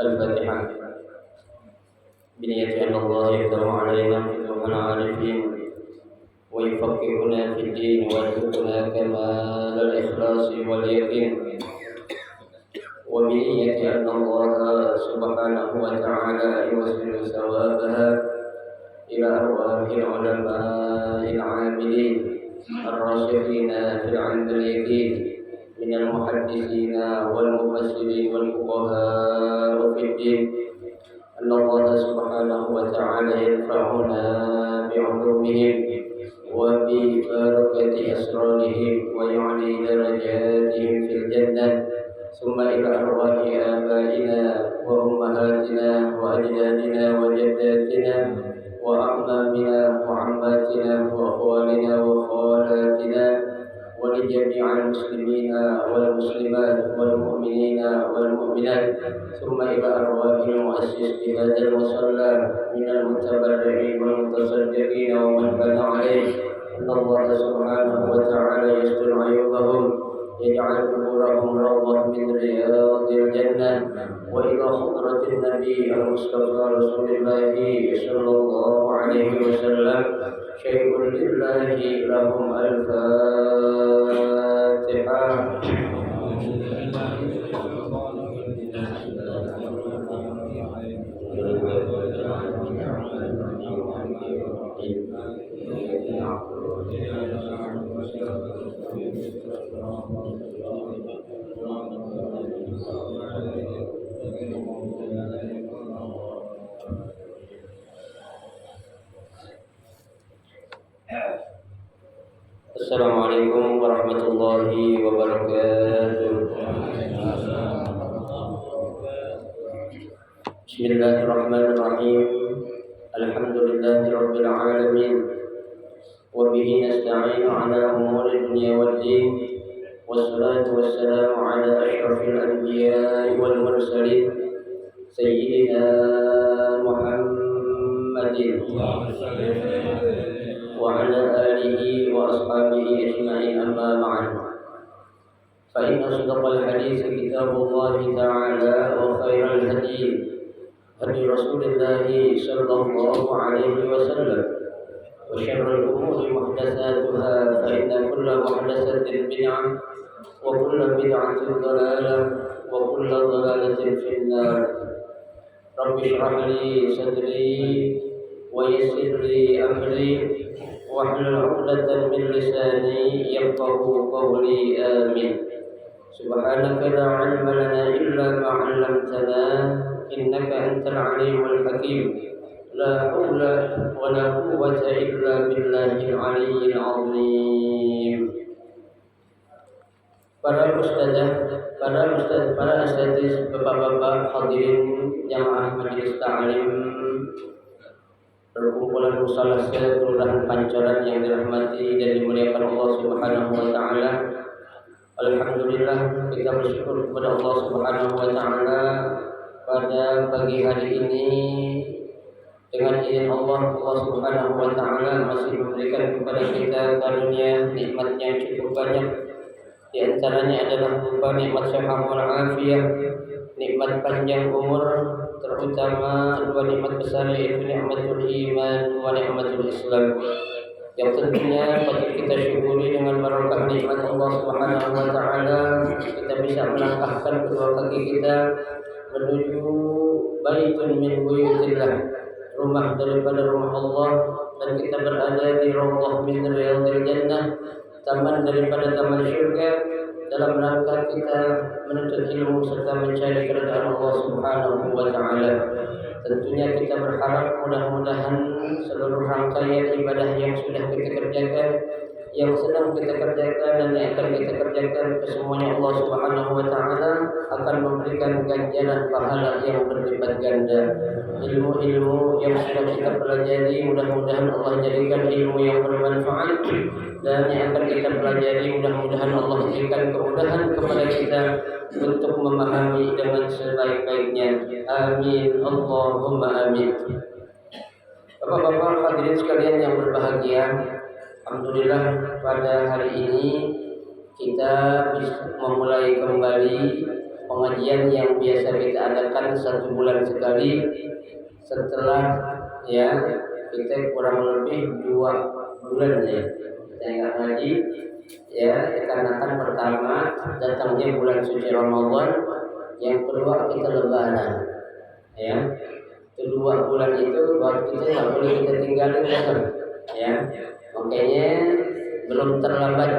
الفاتحة. بنية أن الله يفتح علينا فتوح العارفين ويفقهنا في الدين ويرزقنا كمال الإخلاص واليقين، وبنية أن الله سبحانه وتعالى يوصل ثوابها إلى أرواح العلماء العاملين الراشدين في العلم اليقين من المحدثين والمفسرين والفقهاء في الدين، أن الله سبحانه وتعالى ينفعنا بعلومهم وببركة أسرارهم ويعلي درجاتهم في الجنة، ثم إلى أرواح آبائنا وأمهاتنا وأجدادنا وجداتنا وأعمامنا وعماتنا وأخوالنا وخالاتنا ولجميع المسلمين والمسلمات والمؤمنين والمؤمنات، ثم إلى أرواح المؤسس بهذا المصلى من المتبرعين والمتصدقين ومن بنى عليه، أن الله سبحانه وتعالى يستر عيوبهم، يجعل قبورهم روضة من رياض الجنة، وإلى حضرة النبي المصطفى رسول الله صلى الله عليه وسلم شيء لله لهم الفاتحة. Assalamualaikum warahmatullahi wabarakatuh. Bismillahirrahmanirrahim. Alhamdulillahi rabbil alamin. Wa bihi nasta'inu ala umuri dunya wad din. Wassalatu wassalamu ala asyrafil anbiya'i wal mursalin sayyidina Muhammadin وعلى آله وأصحابه أجمعين، أما بعد، فإن أصدق الحديث كتاب الله تعالى، وخير الهدي هدي رسول الله صلى الله عليه وسلم، وشر الأمور محدثاتها، فإن كل محدثة بدعة وكل بدعة ضلالة وكل ضلالة في النار. رب اشرح لي صدري ويسر لي أمري واحلل عقدة من لساني يفقهوا قولي، آمين. سبحانك لا علم لنا إلا ما علمتنا إنك أنت العليم الحكيم، لا حول ولا قوة إلا بالله العلي العظيم. Para ustazah, para asatidz, bapak-bapak, hadirin jamaah majelis ta'lim perkumpulan musalah Kelurahan Pancoran yang dirahmati dan dimuliakan Allah Subhanahu wa taala. Alhamdulillah, kita bersyukur kepada Allah Subhanahu wa taala pada pagi hari ini dengan izin Allah Subhanahu wa taala masih memberikan kepada kita karunia nikmat yang cukup banyak. Di antaranya adalah berupa nikmat sehat wal afiyah, nikmat panjang umur, terutama dua nikmat besar yaitu nikmatul iman wa nikmatul Islam, yang tentunya patut kita syukuri. Dengan barokah nikmat Allah Subhanahu wa taala kita bisa melangkahkan kedua kaki kita menuju baitun min buyutillah, rumah daripada rumah Allah, dan kita berada di raudhah min riyadil jannah, taman daripada taman syurga, dalam rangka kita menuntut ilmu serta mencari keridhaan Allah Subhanahu wa taala. Tentunya kita berharap mudah-mudahan seluruh rangkaian ibadah yang sudah kita kerjakan, yang sedang kita kerjakan, dan yang akan kita kerjakan, kesemuanya Allah Subhanahu wa taala akan memberikan ganjaran pahala yang berlipat ganda. Ilmu-ilmu yang sudah kita pelajari mudah-mudahan Allah jadikan ilmu yang bermanfaat, dan yang akan kita pelajari mudah-mudahan Allah berikan kemudahan kepada kita untuk memahami dengan sebaik-baiknya. Amin, Allahumma amin. Bapak-bapak hadirin sekalian yang berbahagia, alhamdulillah pada hari ini kita memulai kembali pengajian yang biasa kita adakan 1 bulan sekali setelah kita kurang lebih 2 bulan kita nggak ngaji dikarenakan pertama datangnya bulan suci Ramadan, yang kedua kita lebaran kedua bulan itu waktu kita nggak boleh kita tinggalin makanya belum terlambat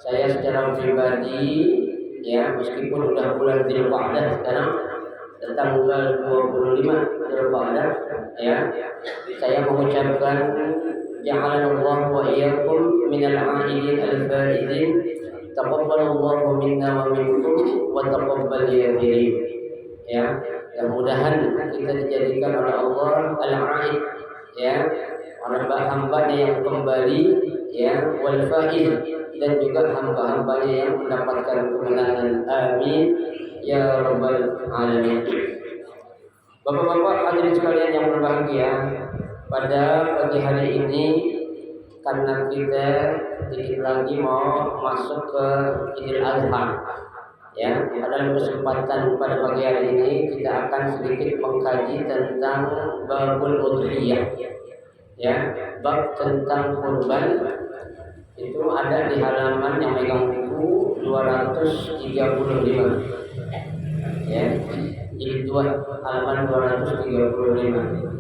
saya secara pribadi meskipun udah bulan Dzulqa'dah sekarang tanggal 25 Dzulqa'dah saya mengucapkan ja'alanallahu wa iyyakum minal 'aidin al-faizin taqabbalallahu minna wa minkum wa taqabbal ya karim. Mudah-mudahan kita dijadikan oleh Allah al-'aid orang hamba-hambanya yang kembali wal faiz, dan juga hamba-hambanya yang mendapatkan kemenangan. Amin ya rabbal alamin. Bapak-bapak hadirin sekalian yang berbahagia, pada pagi hari ini karena kita sedikit lagi mau masuk ke Idul Adha pada kesempatan pada pagi hari ini kita akan sedikit mengkaji tentang babul udhiyah bab tentang kurban. Itu ada di halaman yang megang buku 235 jadi halaman 235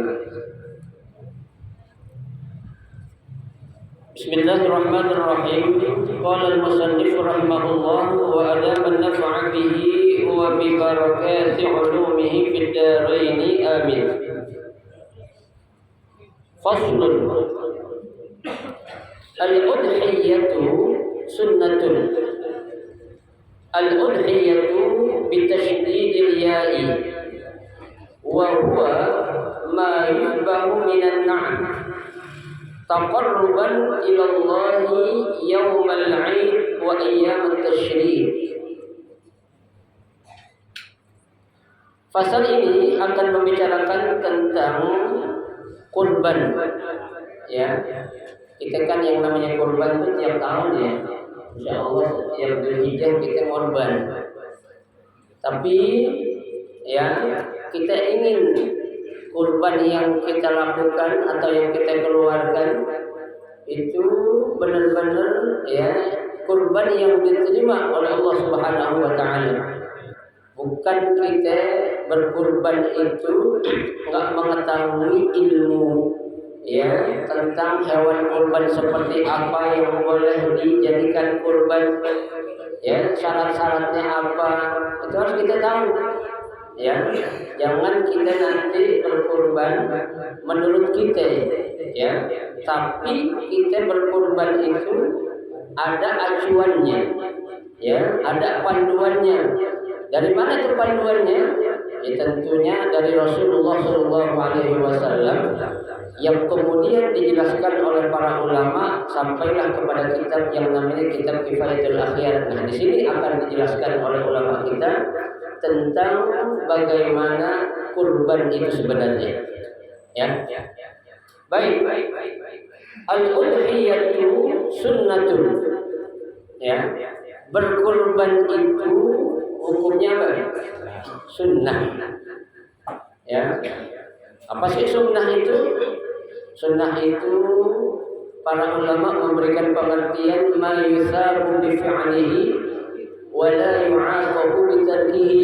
akhir. Bismillahirrahmanirrahim. Qala al-musannif rahimahullah wa adaman naf'a bihi wa bi barakati 'ulumihi fid dharain amin. Faslun. Al-udhiyatu sunnatun. Al-udhiyatu bitasydidil ya'i wa huwa ma yuzbahu minan na'am taqarruban ila Allah yaumal 'id wa ayyam at-tasyrik. Pasal ini akan membicarakan tentang kurban. Kita kan yang namanya kurban itu tiap tahun insyaallah setiap Dzulhijjah kita kurban. Tapi kita ingin kurban yang kita lakukan atau yang kita keluarkan itu benar-benar kurban yang diterima oleh Allah Subhanahu wa taala. Bukan kita berkurban itu enggak mengetahui ilmu tentang hewan kurban seperti apa yang boleh dijadikan kurban, syarat-syaratnya apa, itu harus kita tahu. Jangan kita nanti berkurban menurut kita, tapi kita berkurban itu ada acuannya, ada panduannya. Dari mana itu panduannya? Tentunya dari Rasulullah SAW yang kemudian dijelaskan oleh para ulama sampailah kepada kitab yang namanya kitab Kifayatul Akhyar. Nah, di sini akan dijelaskan oleh ulama kita tentang bagaimana kurban itu sebenarnya. Baik. Al-udhiyatu sunnatun. Berkurban itu hukumnya apa? Sunnah. Apa sih sunnah itu? Sunnah itu para ulama memberikan pengertian ma yusabu bi fi'lihi wa la yu'aqabu bi tarkihi.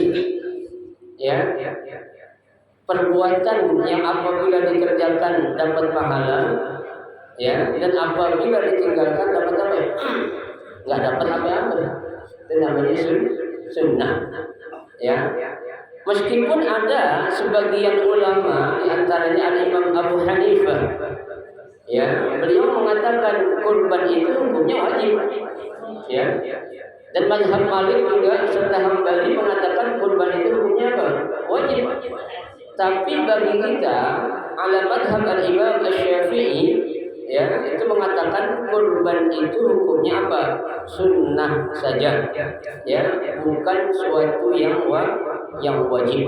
Perbuatan yang apabila dikerjakan dapat pahala, dan apabila ditinggalkan dapat apa? Enggak dapat apa-apa. Itu namanya sunnah. Meskipun ada sebagian ulama, di antaranya Al-Imam Abu Hanifah, beliau mengatakan kurban itu hukumnya wajib. Dan mazhab Malik juga serta Hambali mengatakan kurban itu hukumnya apa? Wajib. Tapi bagi kita, ala mazhab Al-Imam Asy-Syafi'i, itu mengatakan kurban itu hukumnya apa? Sunnah saja, bukan suatu yang wajib.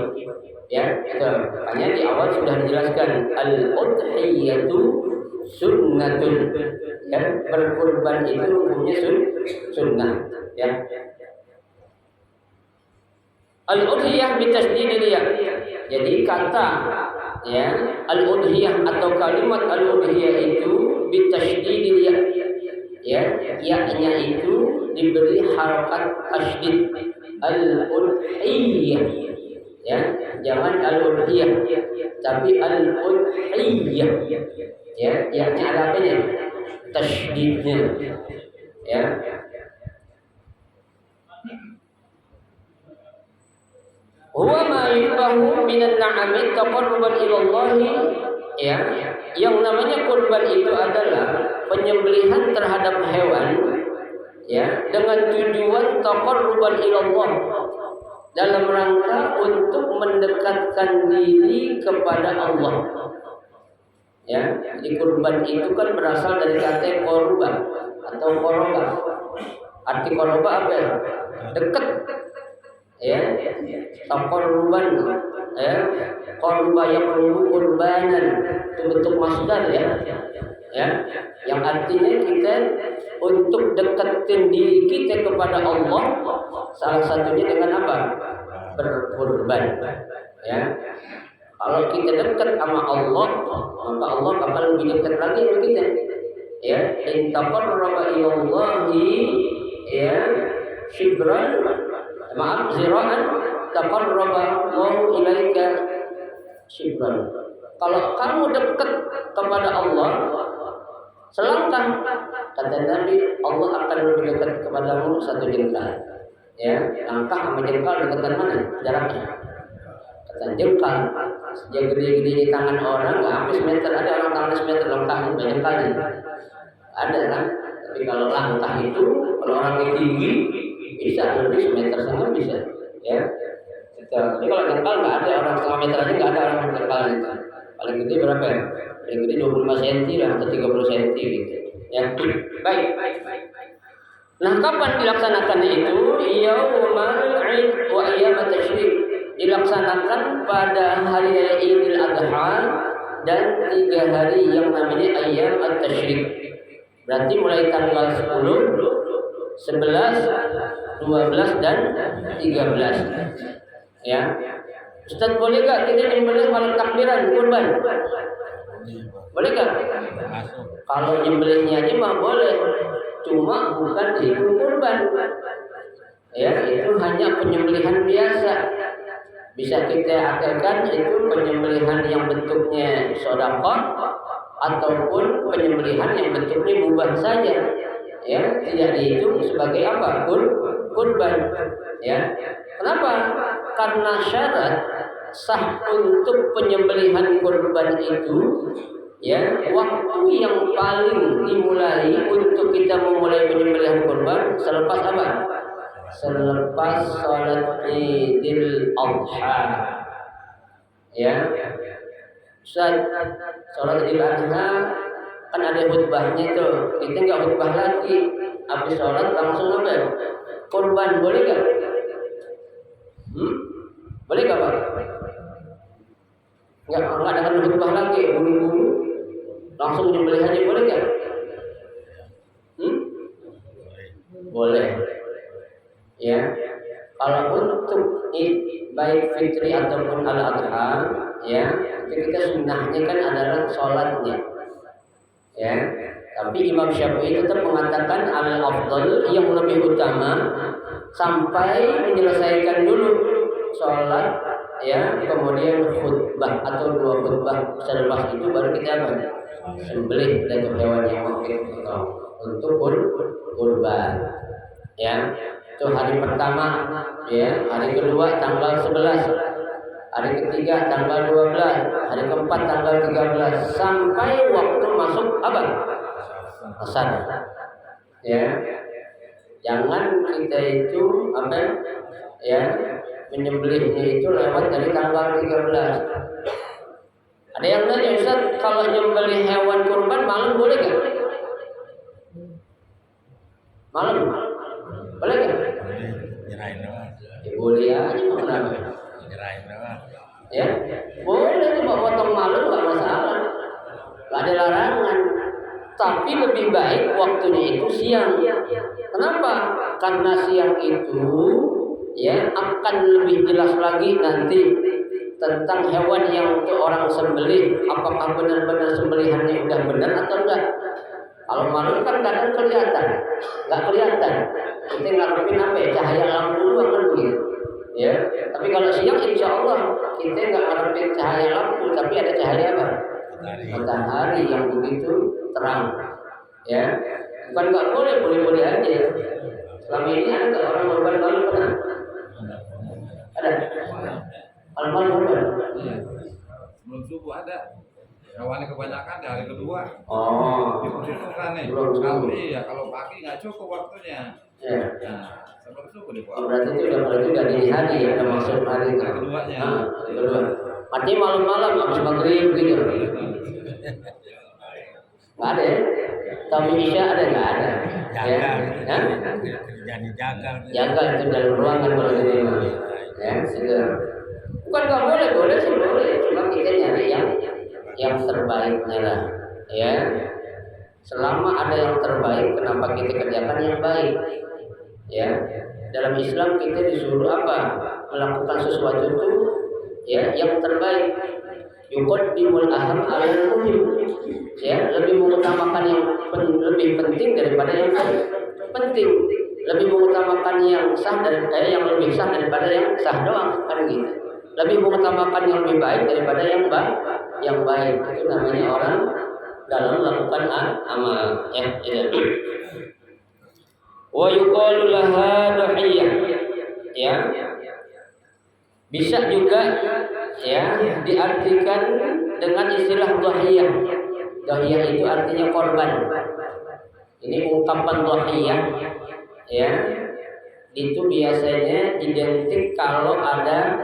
Ya, itu makanya di awal sudah dijelaskan al-udhiyatu sunnatun. Ya, berkurban itu hukumnya sunnah. Ya. Al-udhiyah bitasdidil ya. Jadi kata ya al-udhiyah atau kalimat al-udhiyah itu bitasdidil ya. Ya, ya-nya itu diberi harakat tasydid. Al-udhiyah. Ya, jangan al-udhiyah tapi al-udhiyah. Ya, ya-nya ada apanya? Tasydidnya. Ya. Huwa ma yubahu minan na'ami taqarruban ila Allah. Ya, yang namanya kurban itu adalah penyembelihan terhadap hewan ya dengan tujuan taqarruban ila Allah, dalam rangka untuk mendekatkan diri kepada Allah. Ya, jadi kurban itu kan berasal dari kata korban atau koroba. Arti koroba apa ya? Dekat. Ya, taqarruban. Ya, korba yang kurbanan itu bentuk masdar ya. Ya, yang artinya kita untuk dekatkan diri kita kepada Allah, salah satunya dengan apa? Berkurban. Ya. Kalau kita dekat sama Allah, maka Allah bakal lebih dekat lagi sama kita. Ya, in taqarraba ilallahi ya shibran, maaf zira'an taqarraba Allahu ilaika shibran. Kalau kamu dekat kepada Allah selangkah, kata Nabi, Allah akan lebih dekat kepadamu satu jengkal. Ya, langkah sama jengkal dekatan mana? Jaraknya. Kata jengkal, sejak gede-gede di tangan orang, nggak habis meter, ada orang tangan semeter langkahnya, jengkalnya. Ada kan? Tapi kalau langkah itu, kalau orangnya tinggi, bisa lebih semeter setengah bisa. Ya. Tapi kalau jengkal nggak ada, orang setengah meter aja nggak ada orang jengkal itu. Paling gede berapa ya? Paling gede 25 cm lah atau 30 cm gitu. Ya, baik. Nah, kapan dilaksanakannya itu? Yaumal 'id wa ayyamat tasyrik. Dilaksanakan pada hari raya Idul Adha dan 3 hari yang namanya ayyam at-tasyrik. Berarti mulai tanggal 10, 11, 12 dan 13. Ya. Ustaz, boleh gak kita nyembelih malam takbiran kurban? Boleh gak? Kalau nyembelihnya aja mah boleh, cuma bukan itu kurban. Ya, itu hanya penyembelihan biasa. Bisa kita akilkan itu penyembelihan yang bentuknya sedekah ataupun penyembelihan yang bentuknya mubah saja. Ya, tidak dihitung sebagai apa? Kurban. Ya. Kenapa? Karena syarat sah untuk penyembelihan kurban itu ya, waktu yang paling dimulai untuk kita memulai penyembelihan kurban selepas apa? Selepas salat Idul Adha. Ya. Saat salat Idul Adha kan ada khutbahnya tuh. Kita enggak khutbah lagi. Habis salat langsung apa? Kurban, boleh enggak? Boleh enggak, Pak? Enggak ada khutbah lagi, buru-buru langsung nyembelih aja, boleh enggak? Boleh. Ya, kalau untuk baik fitri ataupun al-adha, ya, kita sunnahnya kan adalah sholatnya, ya. Tapi Imam Syafi'i tetap mengatakan al-afdal yang lebih utama sampai menyelesaikan dulu sholat, ya, kemudian khutbah atau 2 khutbah selepas itu baru kita sembelih dari hewan yang kita untuk kurban, ya. Itu hari pertama, ya, hari kedua tanggal 11, hari ketiga tanggal 12, hari keempat tanggal 13 sampai waktu masuk apa? Asar. Ya. Jangan kita itu apa? Ya, menyembelihnya itu lewat dari tanggal 13. Ada yang nanya, Ustaz, kalau nyembelih hewan kurban malam boleh enggak? Malam? Boleh enggak? Nyerahin doang. Ya boleh aja, kenapa? Nyerahin doang. Ya, boleh cuma potong malam nggak masalah, nggak ada larangan. Tapi lebih baik waktunya itu siang. Kenapa? Karena siang itu ya akan lebih jelas lagi nanti tentang hewan yang orang sembelih, apakah benar-benar sembelihannya udah benar atau enggak. Kalau malam kan kadang kelihatan, nggak kelihatan. Kita ngarepin apa ya, cahaya lampu doang kan begitu. Ya, tapi kalau siang insya Allah kita nggak ngarepin cahaya lampu, tapi ada cahaya apa? Matahari yang begitu terang. Ya, bukan nggak boleh, boleh-boleh aja. Selama ini ada nggak orang korban malam pernah? Ada. Malam korban. Sebelum subuh ada. Kawannya kebanyakan di hari kedua. Oh. Diputuskan nih. Kalau pagi nggak cukup waktunya. Ya. Nah, sebelum subuh nih. Berarti itu udah dini hari ya, udah masuk hari itu. Keduanya. Hari kedua. Artinya malam-malam habis maghrib gitu. Nggak ada ya? Tapi Isya ada nggak ada? Jaga. Ya? Jadi jaga. Jaga itu dalam ruangan kalau di rumah. Ya, sudah. Bukan nggak boleh, boleh sih boleh. Cuma kita nyari yang terbaiknya lah. Ya. Selama ada yang terbaik, kenapa kita kerjakan yang baik? Ya. Dalam Islam kita disuruh apa? Melakukan sesuatu itu ya yang terbaik. Yuqaddimul aham 'alal muhim. Ya, lebih mengutamakan yang lebih penting daripada yang penting. Lebih mengutamakan yang sah daripada yang lebih sah daripada yang sah doang kan gitu. Lebih mengutamakan yang lebih baik daripada yang baik. Itu namanya orang dalam melakukan amal ya. Wa yuqalu laha duhiyah. Ya. Bisa juga ya diartikan dengan istilah dhahiyah. Dhahiyah itu artinya korban. Ini ungkapan dhahiyah ya. Itu biasanya identik kalau ada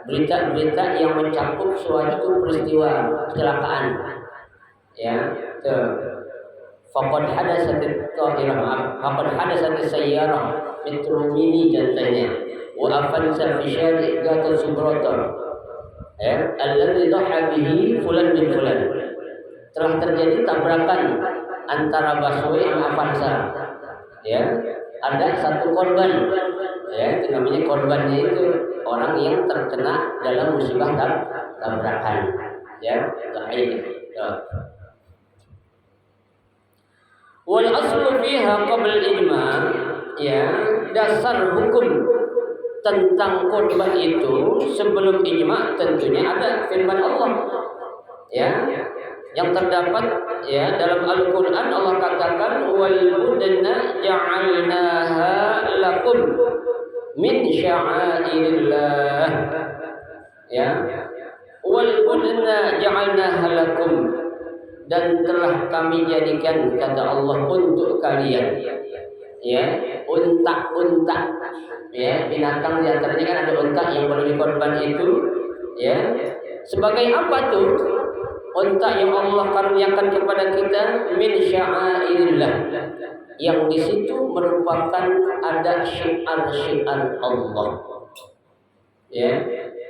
berita-berita yang mencakup suatu peristiwa kecelakaan. Ya, faqad hadatsatit thahirah, faqad hadatsatis sayyarah metro mini contohnya. Wa afansa fi syari' Gatot Subroto alladhi dhaha bihi fulan bin fulan. Telah terjadi tabrakan antara busway dan Avanza. Ya, ada satu korban. Ya, itu namanya korbannya itu orang yang terkena dalam musibah tabrakan. Ya, dhaha. Wal aslu fiha qabla al-ijma', ya, dasar hukum tentang korban itu sebelum ijma' tentunya ada firman Allah ya yang terdapat ya dalam Al-Qur'an. Allah katakan wal budna ja'alnaha lakum min sya'airillah ya, wal budna ja'alnaha lakum, dan telah kami jadikan kata Allah untuk kalian ya unta ya, binatang di antaranya kan ada unta yang perlu dikorban itu ya. Sebagai apa tuh? Unta yang Allah karuniakan kepada kita min sya'airillah, yang di situ merupakan ada syiar-syiar Allah. Ya.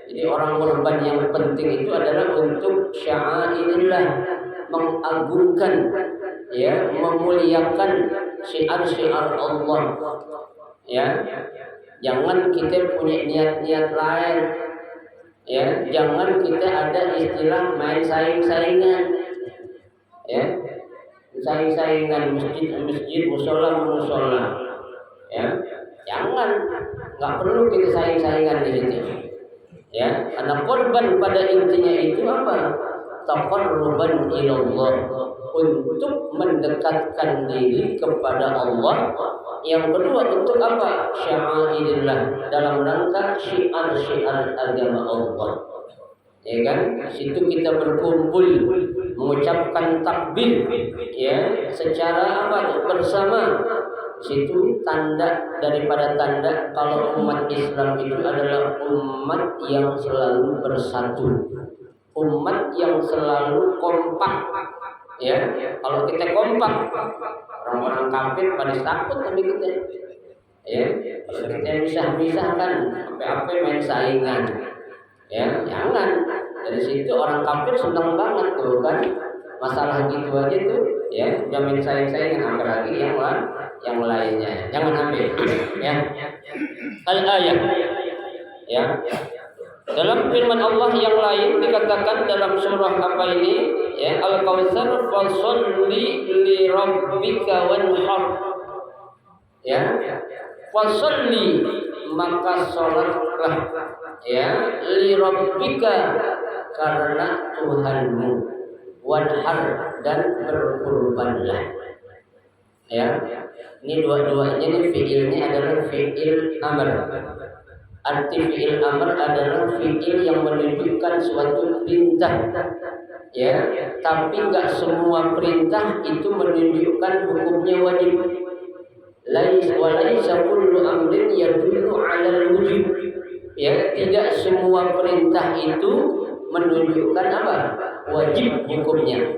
Jadi orang korban yang penting itu adalah untuk sya'airillah, mengagungkan ya, memuliakan syiar-syiar Allah. Ya. Jangan kita punya niat-niat lain. Ya, jangan kita ada istilah main saing-saingan. Ya. Saing-saingan masjid, musola. Ya. Jangan, enggak perlu kita saing-saingan di situ. Ya, karena korban pada intinya itu apa? Taqarruban ilallah, untuk mendekatkan diri kepada Allah. Yang kedua untuk apa? Sya'airillah, dalam rangka syiar-syiar agama Allah. Ya kan? Situ kita berkumpul mengucapkan takbir ya secara apa? Bersama. Situ tanda daripada tanda kalau umat Islam itu adalah umat yang selalu bersatu. Umat yang selalu kompak. Ya, kalau kita kompak, orang-orang kafir pada takut tapi kita. Ya, kalau kita misah-misah kan, apa-apa main saingan. Ya, jangan. Dari situ orang kafir senang banget tuh kan. Masalah gitu aja tuh, ya, udah main sayang-sayang apalagi yang lainnya. Jangan ambil. Ya. Al-ayat. Ya. Dalam firman Allah yang lain dikatakan dalam surah apa ini? Ya, Al-Kautsar fasholli li rabbika wanhar. Ya. Fasholli maka salatlah ya li rabbika karena Tuhanmu, wanhar dan berkurbanlah. Ya. Ini dua-duanya ini fiilnya adalah fiil amr. Arti fiil amr adalah fiil yang menunjukkan suatu perintah. Ya, tapi enggak semua perintah itu menunjukkan hukumnya wajib. Laisa kullu amrin yadullu 'alal wujub. Ya, tidak semua perintah itu menunjukkan apa? Wajib hukumnya.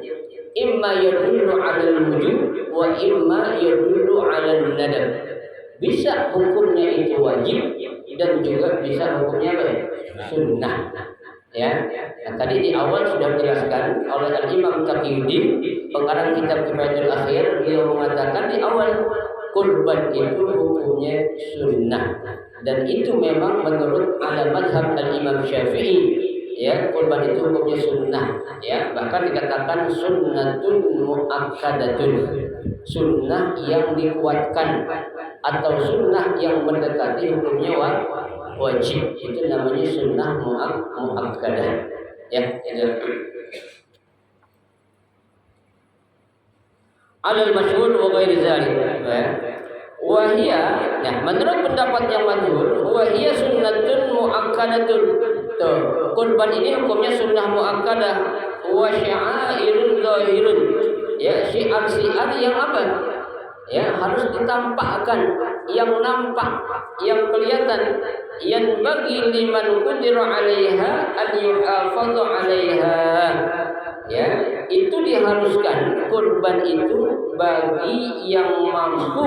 Imma yadullu 'alal wujub wa imma yadullu 'alal nadab. Bisa hukumnya itu wajib dan juga bisa hukumnya apa? Sunnah. Ya. Nah, tadi di awal sudah dijelaskan oleh Al-Imam Taqiyuddin, pengarang kitab Kifayatul Akhir, beliau mengatakan di awal kurban itu hukumnya sunnah dan itu memang menurut mazhab Al-Imam Syafi'i. Ya, kurban itu hukumnya sunnah. Ya, bahkan dikatakan sunnatun muakkadatun, sunnah yang dikuatkan atau sunnah yang mendekati hukumnya wajib. Itu namanya sunnah muakkadah. Ya, itu. Alal masyhur wa ghairi dzalik. Wahia, nah menurut pendapat yang masyhur, wahia sunnatun muakkadatun. Tuh, kurban ini hukumnya sunnah muakkadah wa syi'airun zahirun. Ya, syiar-syiar yang apa? Ya, harus ditampakkan, yang nampak, yang kelihatan. Yang bagi liman qudira 'alaiha an yuhafadhu 'alaiha. Ya, itu diharuskan kurban itu bagi yang mampu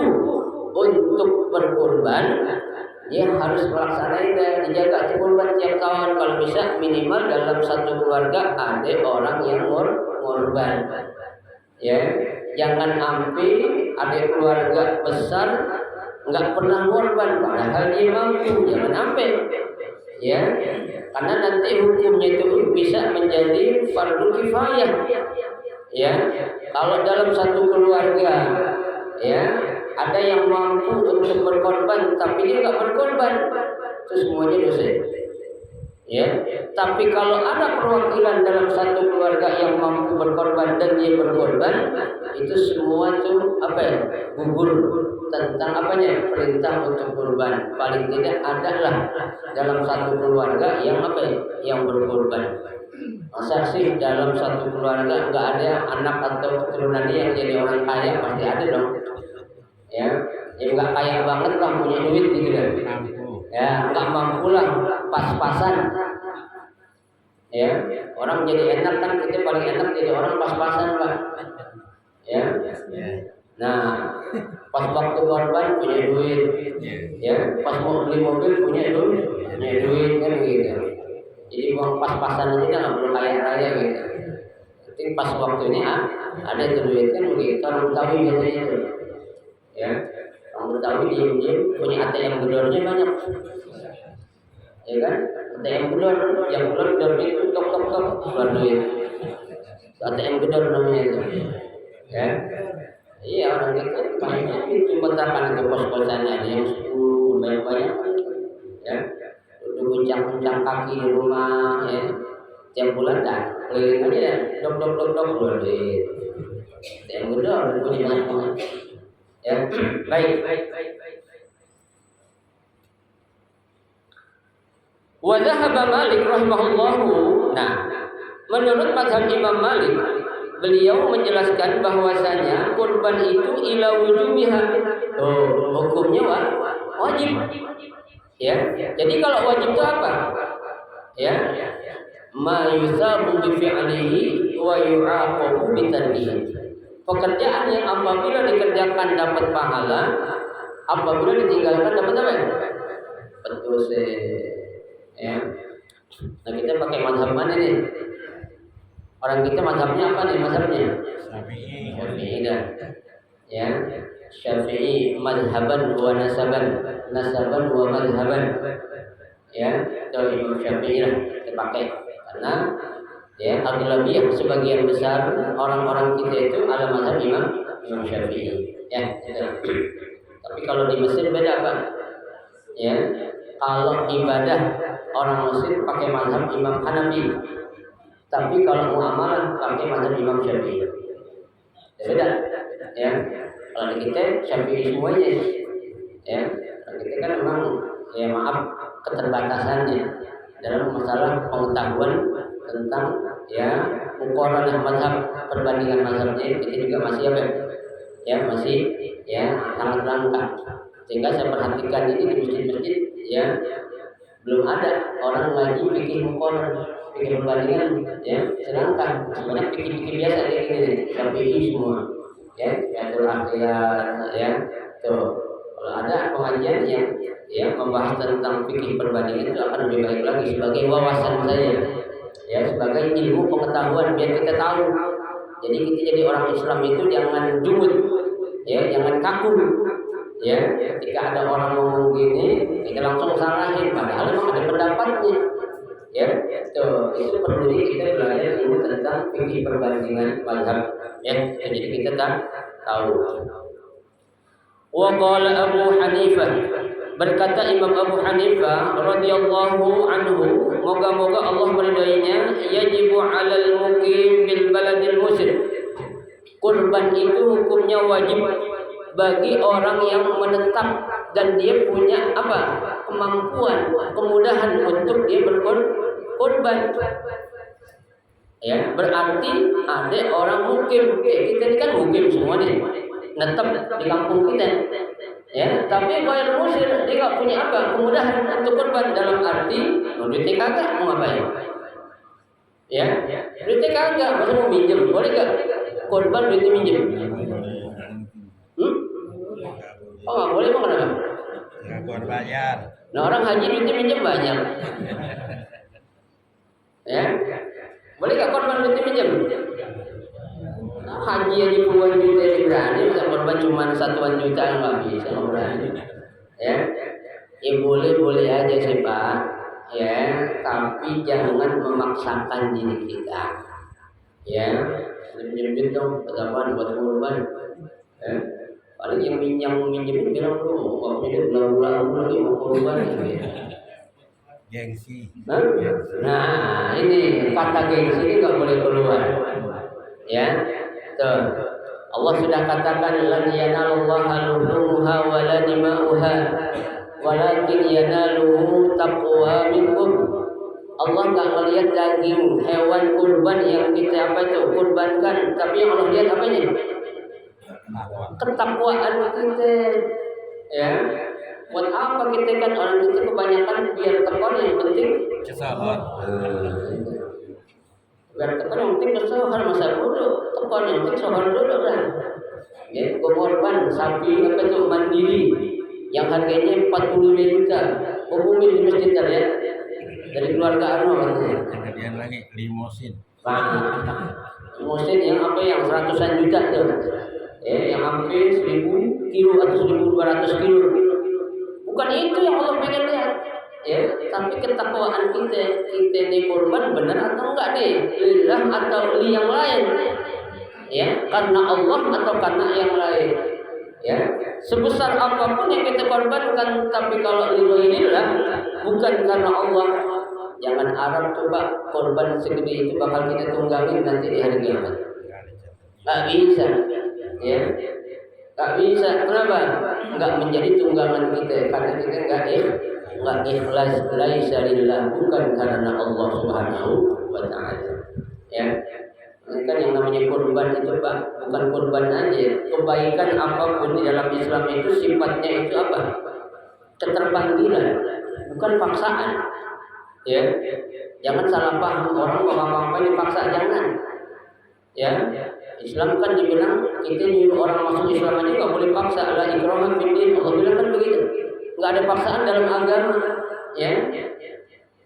untuk berkurban, dia harus melaksanakan, dijaga kurban tiap tahun. Kalau bisa minimal dalam satu keluarga ada orang yang kurban. Ya, jangan sampai ada keluarga besar nggak pernah kurban padahal dia mampu, jangan sampai. Ya, karena nanti hukumnya itu bisa menjadi fardu kifayah. Ya, kalau dalam satu keluarga, ya, ada yang mampu untuk berkorban tapi dia nggak berkorban, itu semuanya dosa. Ya, tapi kalau ada perwakilan dalam satu keluarga yang mampu berkorban dan dia berkorban, itu semua itu apa ya? Gugur tentang apanya? Perintah untuk kurban. Paling tidak adalah dalam satu keluarga yang apa ya? Yang berkorban. Masa sih dalam satu keluarga nggak ada anak atau keturunannya yang jadi orang kaya? Pasti ada dong. Ya, yang nggak kaya banget lah punya duit gitu kan. Ya, nggak mampu lah pas-pasan. Ya, orang jadi enak kan, kita paling enak jadi orang pas-pasan Pak. Ya. Nah, pas waktu korban punya duit. Ya, pas mau beli mobil punya duit kan gitu. Jadi uang pas-pasan aja nggak perlu kaya raya gitu. Tapi pas waktunya ada itu duit kan begitu. Orang Betawi biasanya itu. Ya, orang Betawi diem-diem punya ATM gedornya banyak. Ya kan? ATM gedor, yang gedor itu tok keluar duit. ATM gedor namanya itu. Ya. Iya, orang itu banyak itu kontrakan itu pos-posannya ada yang 10 banyak. Ya. Duduk kuncang-kuncang kaki di rumah ya. Tiap bulan kan keliling aja dok keluar duit. ATM gedor punya banyak. Ya, baik. Wa dhahaba Malik rahimahullahu. Nah, menurut mazhab Imam Malik, beliau menjelaskan bahwasanya kurban itu ila wujubiha. Oh, hukumnya wajib. Ya. Jadi kalau wajib itu apa? Ya. Ma yusabu bi fi'lihi wa yu'aqabu bi tarkihi. Pekerjaan yang apabila dikerjakan dapat pahala, apabila ditinggalkan dapat apa? Dosa. Ya. Nah kita pakai mazhab mana nih? Orang kita mazhabnya apa nih mazhabnya? Syafi'i dah. Ya, Syafi'i mazhaban wa nasaban wa mazhaban. Ya, itu Imam Syafi'i lah kita pakai karena ya aghlabiyah sebagian besar orang-orang kita itu ala mazhab Imam Syafi'i. Ya, gitu. Tapi kalau di Mesir beda Pak. Ya, kalau ibadah orang Mesir pakai mazhab Imam Hanafi. Tapi kalau muamalah pakai mazhab Imam Syafi'i. Beda. Ya. Kalau di kita Syafi'i semuanya. Ya. Kalau kita kan memang ya maaf keterbatasannya dalam masalah pengetahuan tentang ya muqaranah mazhab, perbandingan mazhabnya kita juga masih apa? Ya, masih ya sangat langka. Sehingga saya perhatikan ini di masjid-masjid ya belum ada orang ngaji fikih muqaranah, fikih perbandingan ya sedangkan sebenarnya fikih-fikih biasa kayak gini Syafi'i semua ya Fathul Akhyar ya tuh kalau ada pengajian yang ya membahas tentang fikih perbandingan itu akan lebih baik lagi sebagai wawasan saya ya sebagai ilmu pengetahuan biar kita tahu. Jadi kita jadi orang Islam itu jangan jumud ya jangan kaku ya ketika ada orang ngomong gini kita langsung salahin padahal memang ada pendapatnya ya itu perlu kita belajar ilmu tentang fikih perbandingan mazhab ya jadi kita tahu. Wa qala Abu Hanifah, berkata Imam Abu Hanifah radhiyallahu anhu, moga-moga Allah meridainya, yajibu 'alal muqim bil baladil musyrik. Kurban itu hukumnya wajib bagi orang yang menetap dan dia punya apa? Kemampuan, kemudahan untuk dia berkorban. Ya, berarti ada orang mukim. Kita ini kan mukim semua nih. Netap di kampung kita. Ya, tapi kalau musir dia enggak punya apa? Kemudahan untuk korban dalam arti duitnya kagak mau ngapain? Ya, duitnya kagak, masa mau minjem? Boleh enggak? Korban duitnya minjem. Oh nggak boleh kok kenapa? Nggak kuat bayar. Nah orang haji duitnya minjem banyak. Ya, boleh nggak korban duitnya minjem? Haji aja puluhan juta yang berani, bisa korban cuma 1 juta nggak bisa nggak berani. Ya boleh aja sih Pak. Ya, tapi jangan memaksakan diri kita. Ya, minjem dong, pertambahan buat korban. Ya. Paling yang minjemin bilang tuh waktunya bulan-bulan lagi mau korban gitu. Gengsi. Nah ini kata gengsi ini nggak boleh keluar. Ya, tuh Allah sudah katakan lan yanalullaha luhumuha wala dima'uha walakin yanaluhu taqwa minkum. Allah nggak melihat daging hewan kurban yang kita apa itu kurbankan, tapi yang Allah lihat apanya? Ketakwaan kita. Ya, buat apa kita kan orang kita kebanyakan biar tekon yang penting Kesabar. biar tekon yang penting kesohar masa bodoh tekon yang penting sohar dulu kan. Ya, korban sapi apa itu mandiri yang harganya 45 juta umumin di masjid ya dari keluarga Arno katanya. Kemudian lagi limosin. Limosin yang apa yang 100-an juta tuh. Yang hampir 1000 kilo atau 1200 kilo. Bukan itu yang Allah pengen lihat. Ya, tapi ketakwaan kita ini korban benar atau enggak nih? Lillah atau li yang lain? Ya, karena Allah atau karena yang lain? Ya, sebesar apapun yang kita korbankan, tapi kalau lillah bukan karena Allah, jangan harap coba korban segede itu bakal kita tunggangin nanti di hari kiamat. Nggak bisa. Ya, nggak bisa. Kenapa? Nggak menjadi tunggangan kita karena kita nggak ikhlas. Laisa lillah, bukan karena Allah Subhanahu wa Ta'ala. Ya, ini kan yang namanya kurban itu Pak, bukan kurban aja. Kebaikan apapun di dalam Islam itu sifatnya itu apa? Keterpanggilan, bukan paksaan. Ya, jangan salah paham orang apa-apa dipaksa, jangan. Ya, Islam kan dibilang kita nyuruh orang masuk Islam aja nggak boleh paksa, la ikraha fid din. Allah bilang kan begitu, nggak ada paksaan dalam agama. Ya,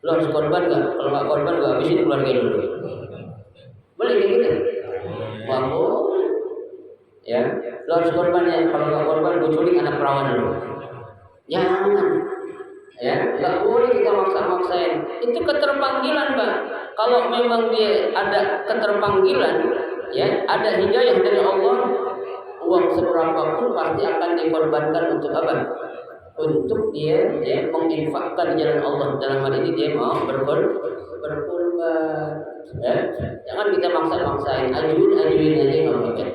Lu harus korban nggak? Kalau nggak korban gua habisin keluarga dulu. Boleh kayak gitu? Mampu. Ya, lu harus korban ya. Kalau nggak korban gua culik anak perawan dulu. Jangan. Ya, nggak boleh kita maksa-maksain. Itu keterpanggilan, Pak. Kalau memang dia ada keterpanggilan, ya, ada hidayah dari Allah, uang seberapa pun pasti akan dikorbankan untuk apa? Untuk dia ya menginfakkan jalan Allah. Dalam hal ini dia mau berkorban. Ya, jangan kita maksa-maksain, ajuin aja nggak boleh.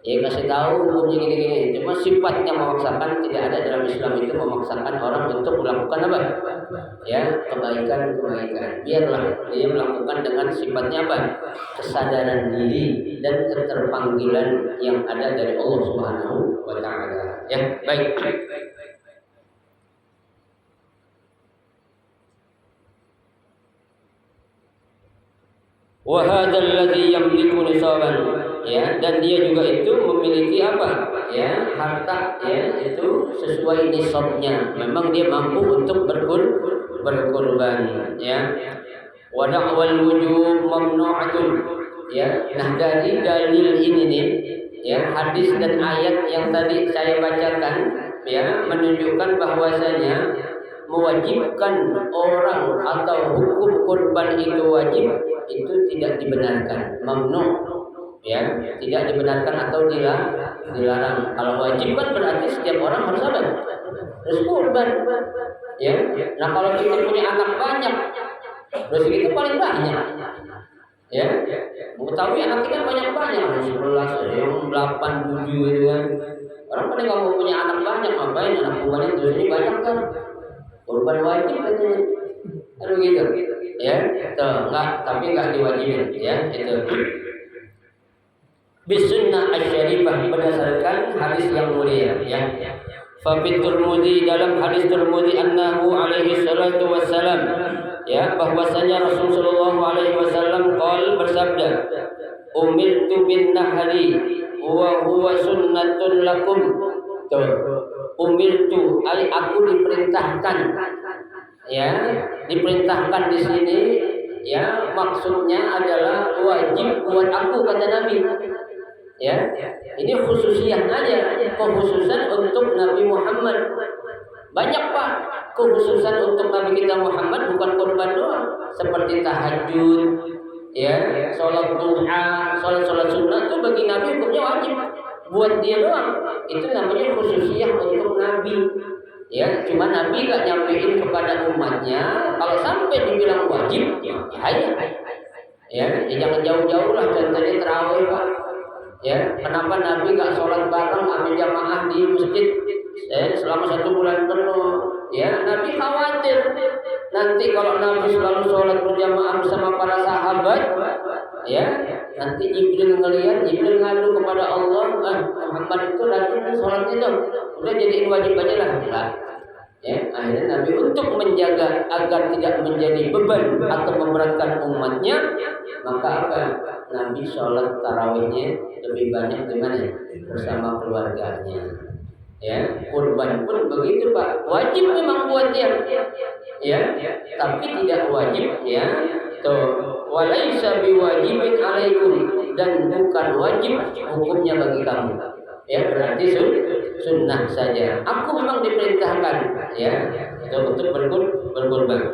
Ya kasih tahu hukumnya gini-gini. Cuma sifatnya memaksakan tidak ada dalam Islam itu memaksakan orang untuk melakukan apa? Ya kebaikan. Biarlah dia melakukan dengan sifatnya apa? Kesadaran diri dan keterpanggilan yang ada dari Allah Subhanahu wa Ta'ala. Ya baik. Wa hadzal ladzi yamliku nisaban, ya, dan dia juga itu memiliki apa? Ya, harta ya itu sesuai nisabnya. Memang dia mampu untuk berkorban, ya. Wa da'wal wujub mamnu'atun, ya. Nah, dari dalil ini nih, ya, hadis dan ayat yang tadi saya bacakan, ya, menunjukkan bahwasanya mewajibkan orang atau hukum kurban itu wajib itu tidak dibenarkan, mamnu, ya, tidak dibenarkan atau dilarang. Kalau wajib kan berarti setiap orang harus apa? Harus kurban, ya. Nah kalau kita punya anak banyak, rezeki itu paling banyak, ya. Mengetahui anak kita banyak, 11, yang 8, 7 itu kan. Orang pada kalau punya anak banyak, ngapain anak kurban itu ini banyak kan? Kurban wajib katanya. Aduh gitu. Ya, tapi enggak diwajibin, ya, itu. Bisunnah asy-syarifah berdasarkan hadis yang mulia, ya. Fa fi Tirmidzi, dalam hadis Tirmidzi annahu alaihi salatu wassalam, ya, bahwasanya Rasulullah alaihi wasallam bersabda, umirtu bin nahri wa huwa sunnatun lakum. Tuh. Umirtu, aku diperintahkan, ya, diperintahkan di sini, ya, maksudnya adalah wajib buat aku, kata Nabi, ya. Ini khususiah aja, kekhususan untuk Nabi Muhammad. Banyak Pak, kekhususan untuk Nabi kita Muhammad, bukan kurban doang, seperti tahajud, ya, sholat duha, sholat sunnah itu bagi Nabi hukumnya wajib. Buat dia doang, itu namanya khususiyah untuk Nabi. Ya, cuma Nabi gak nyampein kepada umatnya. Kalau sampai dibilang wajib, ya, jangan jauh-jauh lah. Contohnya tarawih Pak. Ya, kenapa Nabi gak sholat bareng ambil jamaah di masjid selama 1 bulan penuh? Ya, Nabi khawatir nanti kalau Nabi selalu sholat berjamaah bersama para sahabat, ya, nanti Jibril ngadu kepada Allah, Muhammad itu rajin sholatnya dong, udah jadiin wajib aja lah. Enggak. Ya, akhirnya Nabi untuk menjaga agar tidak menjadi beban atau memberatkan umatnya, maka apa? Nabi sholat tarawihnya lebih banyak dengan bersama keluarganya. Ya, kurban pun begitu Pak, wajib memang buat dia, ya, tapi tidak wajib, ya. Tuh, walaisa biwajibin alaikum, dan bukan wajib hukumnya bagi kamu. Ya, berarti sunnah saja. Aku memang diperintahkan, ya, untuk berkurban.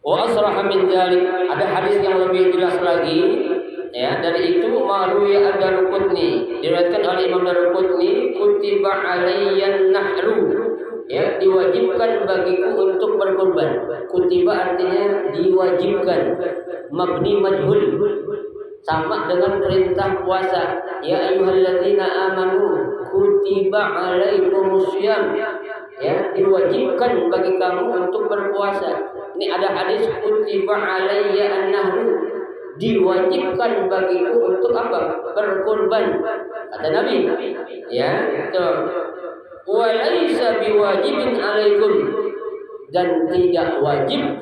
Wa asraha min dzalik, ada hadis yang lebih jelas lagi, ya, dari itu malu ya Ad-Darqutni, diriwayatkan oleh Imam Ad-Darqutni, kutiba alayyan nahru, ya, diwajibkan bagiku untuk berkurban. Kutiba artinya diwajibkan, mabni majhul, sama dengan perintah puasa. Ya ayyuhalladzina amanu kutiba alaikumusiyam, ya, diwajibkan bagi kamu untuk berpuasa. Ini ada hadis kutiba alayya an-nahru, diwajibkan bagiku untuk apa? Berkurban, kata Nabi, ya. Walaisa biwajibin alaikum, dan tidak wajib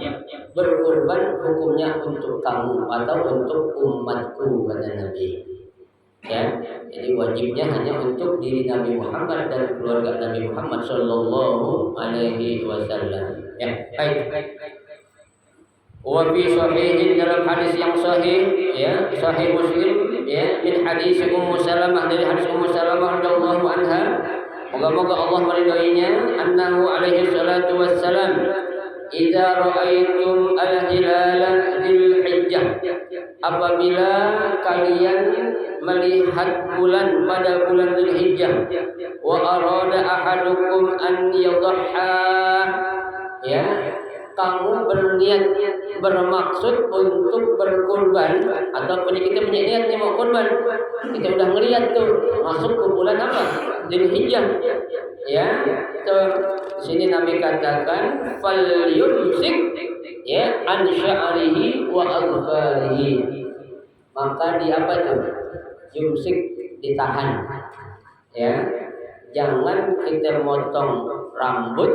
berkurban hukumnya untuk kamu atau untuk umatku, kata Nabi. Ya, jadi wajibnya hanya untuk diri Nabi Muhammad dan keluarga Nabi Muhammad sallallahu alaihi wasallam. Ya, baik. Wa fi sahihin dalam hadis yang sahih ya, sahih Muslim ya, min hadis Ummu Salamah dari hadis Ummu Salamah radhiyallahu anha, moga-moga Allah meridainya, annahu alaihi salatu wassalam, idza ra'aitum al-hilala dzil hijjah, apabila kalian melihat bulan pada bulan Dzulhijjah, wa arada ahadukum an yadhha, ya, kamu berniat bermaksud untuk berkurban, ataupun kita punya niat nih mau kurban, kita udah ngelihat tuh masuk ke bulan apa, Dzulhijjah, ya. Di sini Nabi katakan fal yumsik ya an sya'rihi wa adfarihi, maka di apa tuh, yumsik, ditahan ya, jangan kita motong rambut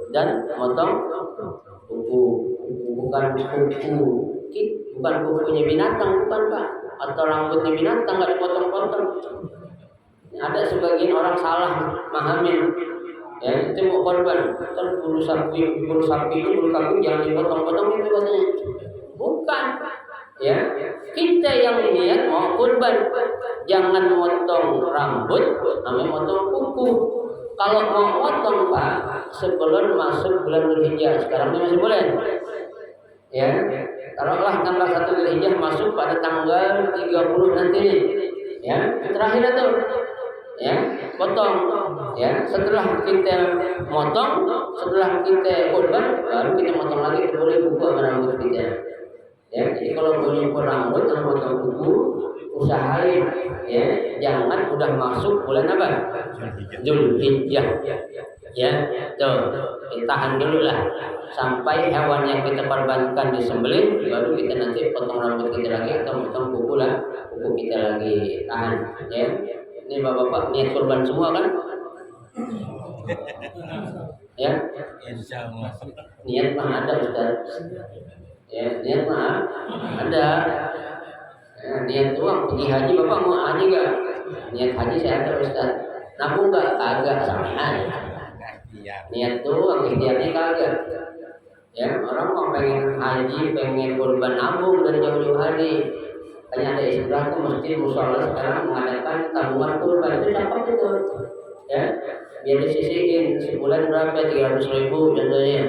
dan motong kuku, bukan kukunya binatang, bukan Pak, atau rambutnya binatang nggak dipotong-potong. Ada sebagian orang salah memahami ya, itu mau korban kan bulu sapi itu bulu kambing jangan dipotong-potong itu katanya, bukan ya. Kita yang niat mau kurban jangan motong rambut, namanya motong kuku. Kalau mau potong Pak sebelum masuk bulan Dzulhijjah, sekarang ini masih boleh ya. Taruhlah tanggal 1 Dzulhijjah masuk pada tanggal 30 nanti nih ya, terakhir itu ya, potong ya. Setelah kita motong, setelah kita kurban, baru kita motong lagi, boleh kuku sama rambut kita ya. Jadi kalau mau nyukur rambut atau motong kuku, usahain ya, jangan udah masuk bulan apa, Dzulhijjah ya. Tuh, tahan dulu lah sampai hewan yang kita korbankan disembelih, baru kita nanti potong rambut kita lagi atau potong kuku lah, kuku kita lagi, tahan ya. Ini bapak-bapak niat kurban semua kan? Ya, Insya Allah. niat mah ada Ustaz. Ya, niat mah ada. Ya, niat uang pergi haji, bapak mau haji nggak? Niat haji saya ada Ustaz. Nabung nggak? Kagak, sama aja. Niat tuh ikhtiarnya kagak. Ya, orang mau pengen haji, pengen kurban, nabung dari jauh-jauh hari. Hanya ada istilah tuh masjid musola sekarang mengadakan tabungan kurban, itu cakep itu ya, biar disisihin sebulan berapa, 300.000 contohnya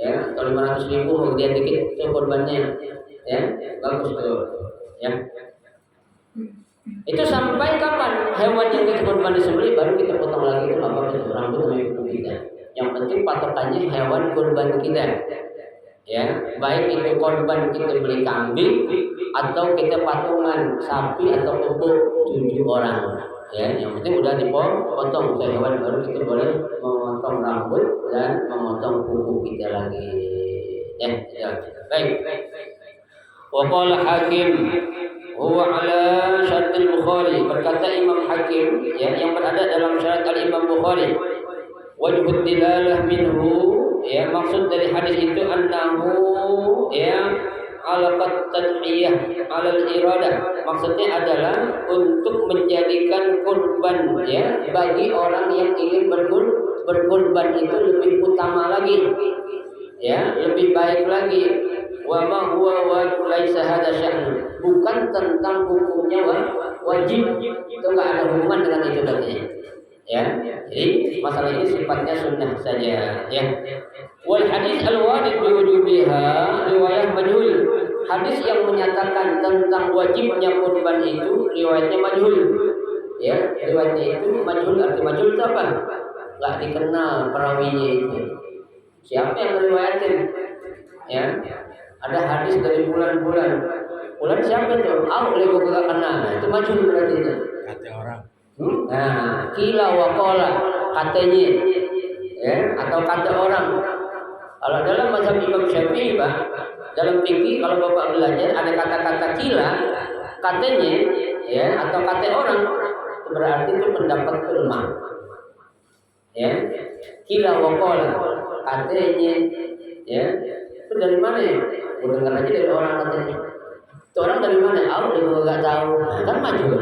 ya, atau 500.000 mau dia dikit itu kurbannya ya, bagus tuh ya. Itu sampai kapan hewan yang kita kurban disembelih baru kita potong lagi, itu apa itu rambut sama kuku kita. Yang penting patokannya hewan kurban kita ya, baik itu korban kita beli kambing atau kita patungan sapi atau kebo 7 orang ya, yang penting udah dipotong ke hewan, baru kita boleh memotong rambut dan memotong kuku kita lagi ya. Baik. Wa qala Hakim huwa ala syart al-Bukhari, berkata Imam Hakim ya, yang berada dalam syarat al-Imam Bukhari, wajhud dilalah minhu ya, maksud dari hadis itu annahu ya alaqat tadhiyah alal iradah, maksudnya adalah untuk menjadikan kurban ya bagi orang yang ingin berkurban itu lebih utama lagi ya, lebih baik lagi. Wa ma huwa wa laisa hadza sya'nu, bukan tentang hukumnya wajib, itu enggak ada hubungan dengan itu katanya ya. Jadi masalah ini sifatnya sunnah saja ya. Wal hadis al-warid bi wujubiha riwayat majhul, hadis yang menyatakan tentang wajibnya kurban itu riwayatnya majhul ya, riwayatnya itu majhul. Arti majhul itu apa? Enggak dikenal perawinya itu, siapa yang meriwayatin ya. Ada hadis dari bulan siapa itu? Oleh gua enggak kenal, nah, itu majhul berarti itu. Kata orang. Nah, kila wa qala, katanya ya, atau kata orang. Kalau dalam mazhab Imam Syafi'i Pak, dalam fikih kalau Bapak belajar ada kata-kata kila, katanya ya, atau kata orang, itu berarti itu pendapat ulama ya. Kila wa qala, katanya ya, itu dari mana ya? Gua dengar aja dari orang katanya. Itu orang dari mana? Aku juga enggak tahu. Nah, kan majhul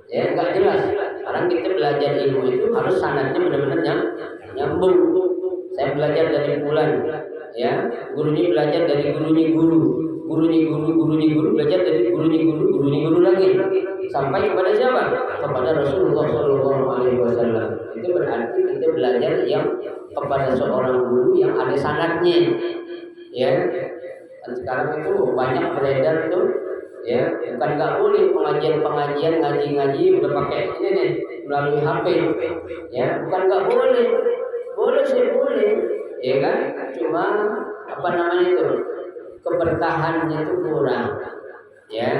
ya, enggak jelas. Sekarang kita belajar ilmu itu harus sanadnya benar-benar nyambung. Saya belajar dari bulan ya, gurunya belajar dari gurunya guru, gurunya guru belajar dari gurunya guru lagi, sampai kepada siapa? Kepada Rasulullah SAW. Itu berarti kita belajar yang kepada seorang guru yang ada sanadnya, ya. Dan sekarang itu banyak beredar tuh, ya, bukan nggak boleh pengajian ngaji udah pakai ini nih melalui HP, ya, bukan nggak boleh, boleh sih boleh, ya kan? Cuma apa namanya itu keberkahannya itu kurang, ya.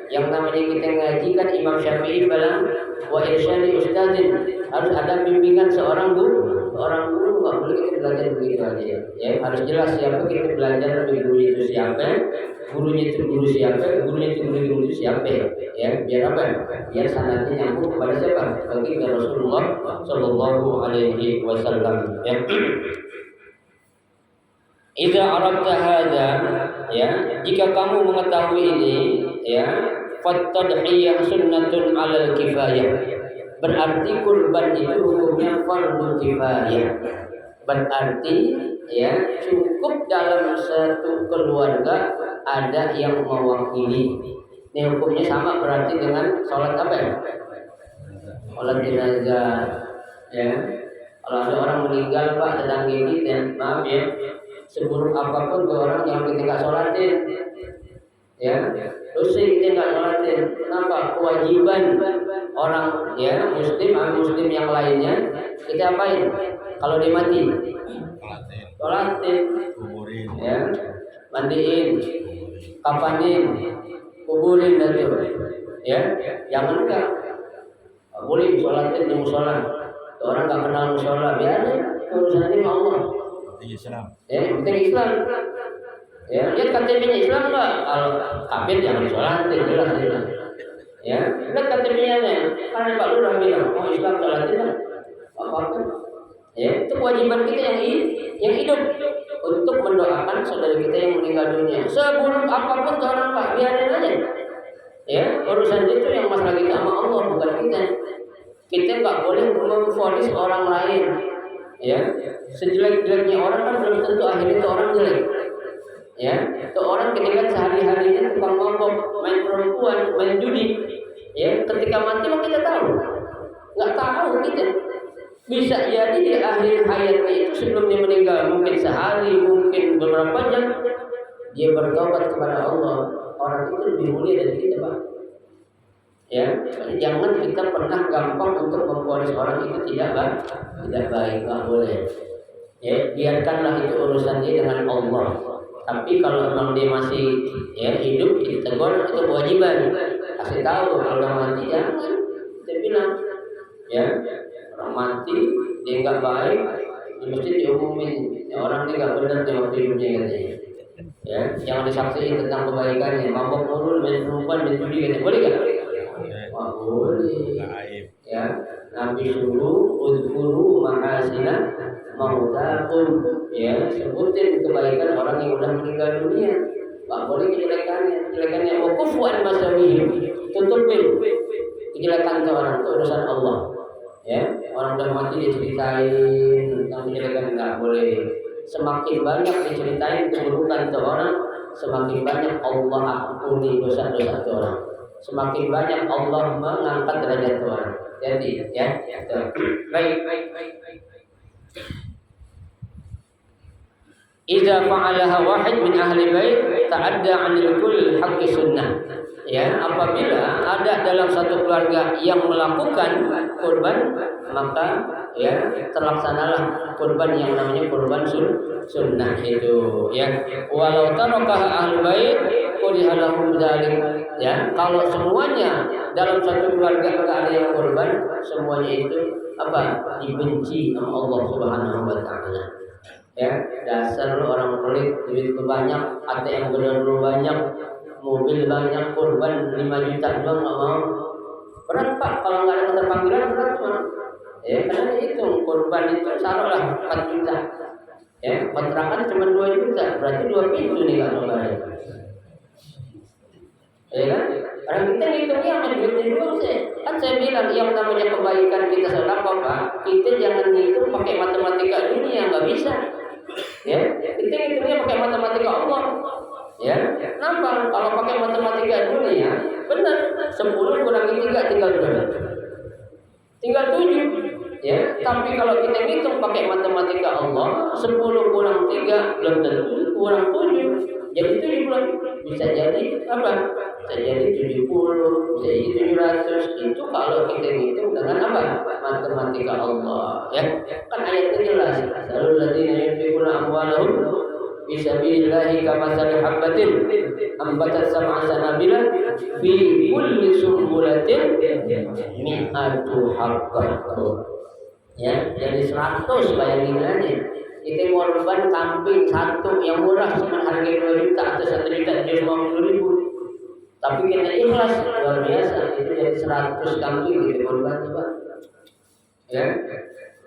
Yang namanya kita ngaji kan Imam Syafi'i bilang wa irsyadi ustadzin, harus ada bimbingan seorang guru, nggak boleh kita belajar begitu aja, ya. Harus jelas siapa kita belajar dari guru itu siapa, gurunya itu guru siapa, gurunya itu guru siapa, ya. Biar apa? Biar sanadnya nyambung kepada siapa? Bagi Rasulullah Shallallahu Alaihi Wasallam, ya. Idza arabta hada, ya, jika kamu mengetahui ini, ya, fattadhiyah sunnatun 'alal kifayah. Berarti kurban itu hukumnya fardu kifayah. Berarti, ya, cukup dalam satu keluarga ada yang mewakili. Ini hukumnya sama berarti dengan sholat apa ya? Sholat jenazah, ya. Kalau ada orang meninggal Pak sedang gini, dan maaf ya, seburuk apapun ke orang yang kita nggak sholatin, ya, dosa kita nggak sholatin. Kenapa? Kewajiban orang, ya, muslim yang lainnya kita apain? Kalau dia mati, sholatin, ya, mandiin, kafanin, kuburin dan itu, ya, jangan enggak boleh sholatin di musola. Orang nggak kenal musola, biarin urusannya Allah. Islam. Ya, penting Islam. Ya, lihat KTP-nya Islam nggak? Kalau kafir jangan sholatin, jelas. Ya, lihat KTP-nya nih. Karena Pak Lurah bilang, oh Islam sholatin lah. Apa-apa. Ya, itu kewajiban kita yang hidup untuk mendoakan saudara kita yang meninggal dunia. Seburuk apapun orang Pak, biarin aja. Ya, urusan itu yang masalah kita sama Allah, bukan kita. Kita nggak boleh memvonis orang lain, ya. Sejelek-jeleknya orang kan belum tentu akhirnya itu orang jelek, ya. Itu orang ketika sehari-harinya tukang mabok, main perempuan, main judi, ya. Ketika mati mah kita tahu, nggak tahu kita. Bisa jadi di akhir hayatnya itu sebelum dia meninggal, mungkin sehari, mungkin beberapa jam, dia bertobat kepada Allah. Orang itu lebih mulia dari kita, Pak. Ya, jangan kita pernah gampang untuk memvonis orang itu tidak baik, nggak boleh. Ya, biarkanlah itu urusannya dengan Allah. Tapi kalau memang dia masih, ya, hidup, kita tegur, itu kewajiban. Kasih tahu kalau mati jangan. Kita bilang, ya, orang mati dia nggak baik, dia mesti diumumin. Ya, orang dia nggak benar dia waktu hidupnya katanya. Ya, jangan disaksikan tentang kebaikannya. Mabok mulu, main perempuan, main judi katanya. Boleh nggak? Boleh. Ya, Nabi suruh udhuru mahasina mautakum, ya, sebutin kebaikan orang yang sudah meninggal dunia. Nggak boleh kejelekannya. Wakufu an masawihim, tutupin kejelekan orang, itu urusan Allah. Ya, orang sudah mati diceritain tentang kejelekan, nggak boleh. Semakin banyak diceritain keburukan orang, semakin banyak Allah ampuni dosa-dosa orang. Semakin banyak Allah mengangkat derajat orang. Jadi, ya, baik. Idza fa'alaha wahid min ahli bait ta'adda 'anil kull haqqi sunnah. Ya, apabila ada dalam satu keluarga yang melakukan kurban, maka, ya, terlaksanalah kurban yang namanya kurban sunnah itu, ya. Walau tarakaha ahli bait qulihallahum dzalik. Ya, kalau semuanya dalam satu keluarga enggak ada yang kurban, semuanya itu apa? Dibenci sama Allah Subhanahu wa taala. Ya, dasar lu orang pelit, duit lu banyak, ATM bener lu banyak, mobil banyak, kurban 5 juta doang enggak mau. Berat Pak, kalau enggak ada keterpanggilan berat cuma. Ya, karena itu kurban itu taruhlah 4 juta. Ya, kontrakan cuma 2 juta, berarti 2 pintu nih kalau bayar. Ya kan? Orang kita ngitungnya sama duitnya dulu sih. Kan saya bilang yang namanya kebaikan kita sedekah Pak, kita jangan ngitung pakai matematika dunia, nggak bisa. Ya, kita hitungnya pakai matematika Allah. Ya, kenapa? Kalau pakai matematika dunia, benar 10 kurangi 3 tinggal berapa? Tinggal 7. Ya, tapi kalau kita hitung pakai matematika Allah, 10 kurang 3 belum tentu kurang 7. Jadi 70 bisa jadi apa? Bisa jadi 70, bisa jadi 700. Itu kalau kita hitung dengan apa? Matematika Allah. Ya, kan ayatnya jelas. Salul ladzina yunfiquna amwalahum fisabilillahi kamathali habbatin ambatat sab'a sanabila fi kulli sumbulatin mi'atu habbah. Ya, jadi 100 bayangin aja. Kita korban kambing satu yang murah cuma harga 2 juta atau 1 juta 50.000. Tapi kita ikhlas luar biasa, itu jadi 100 kambing kita korban coba. Ya,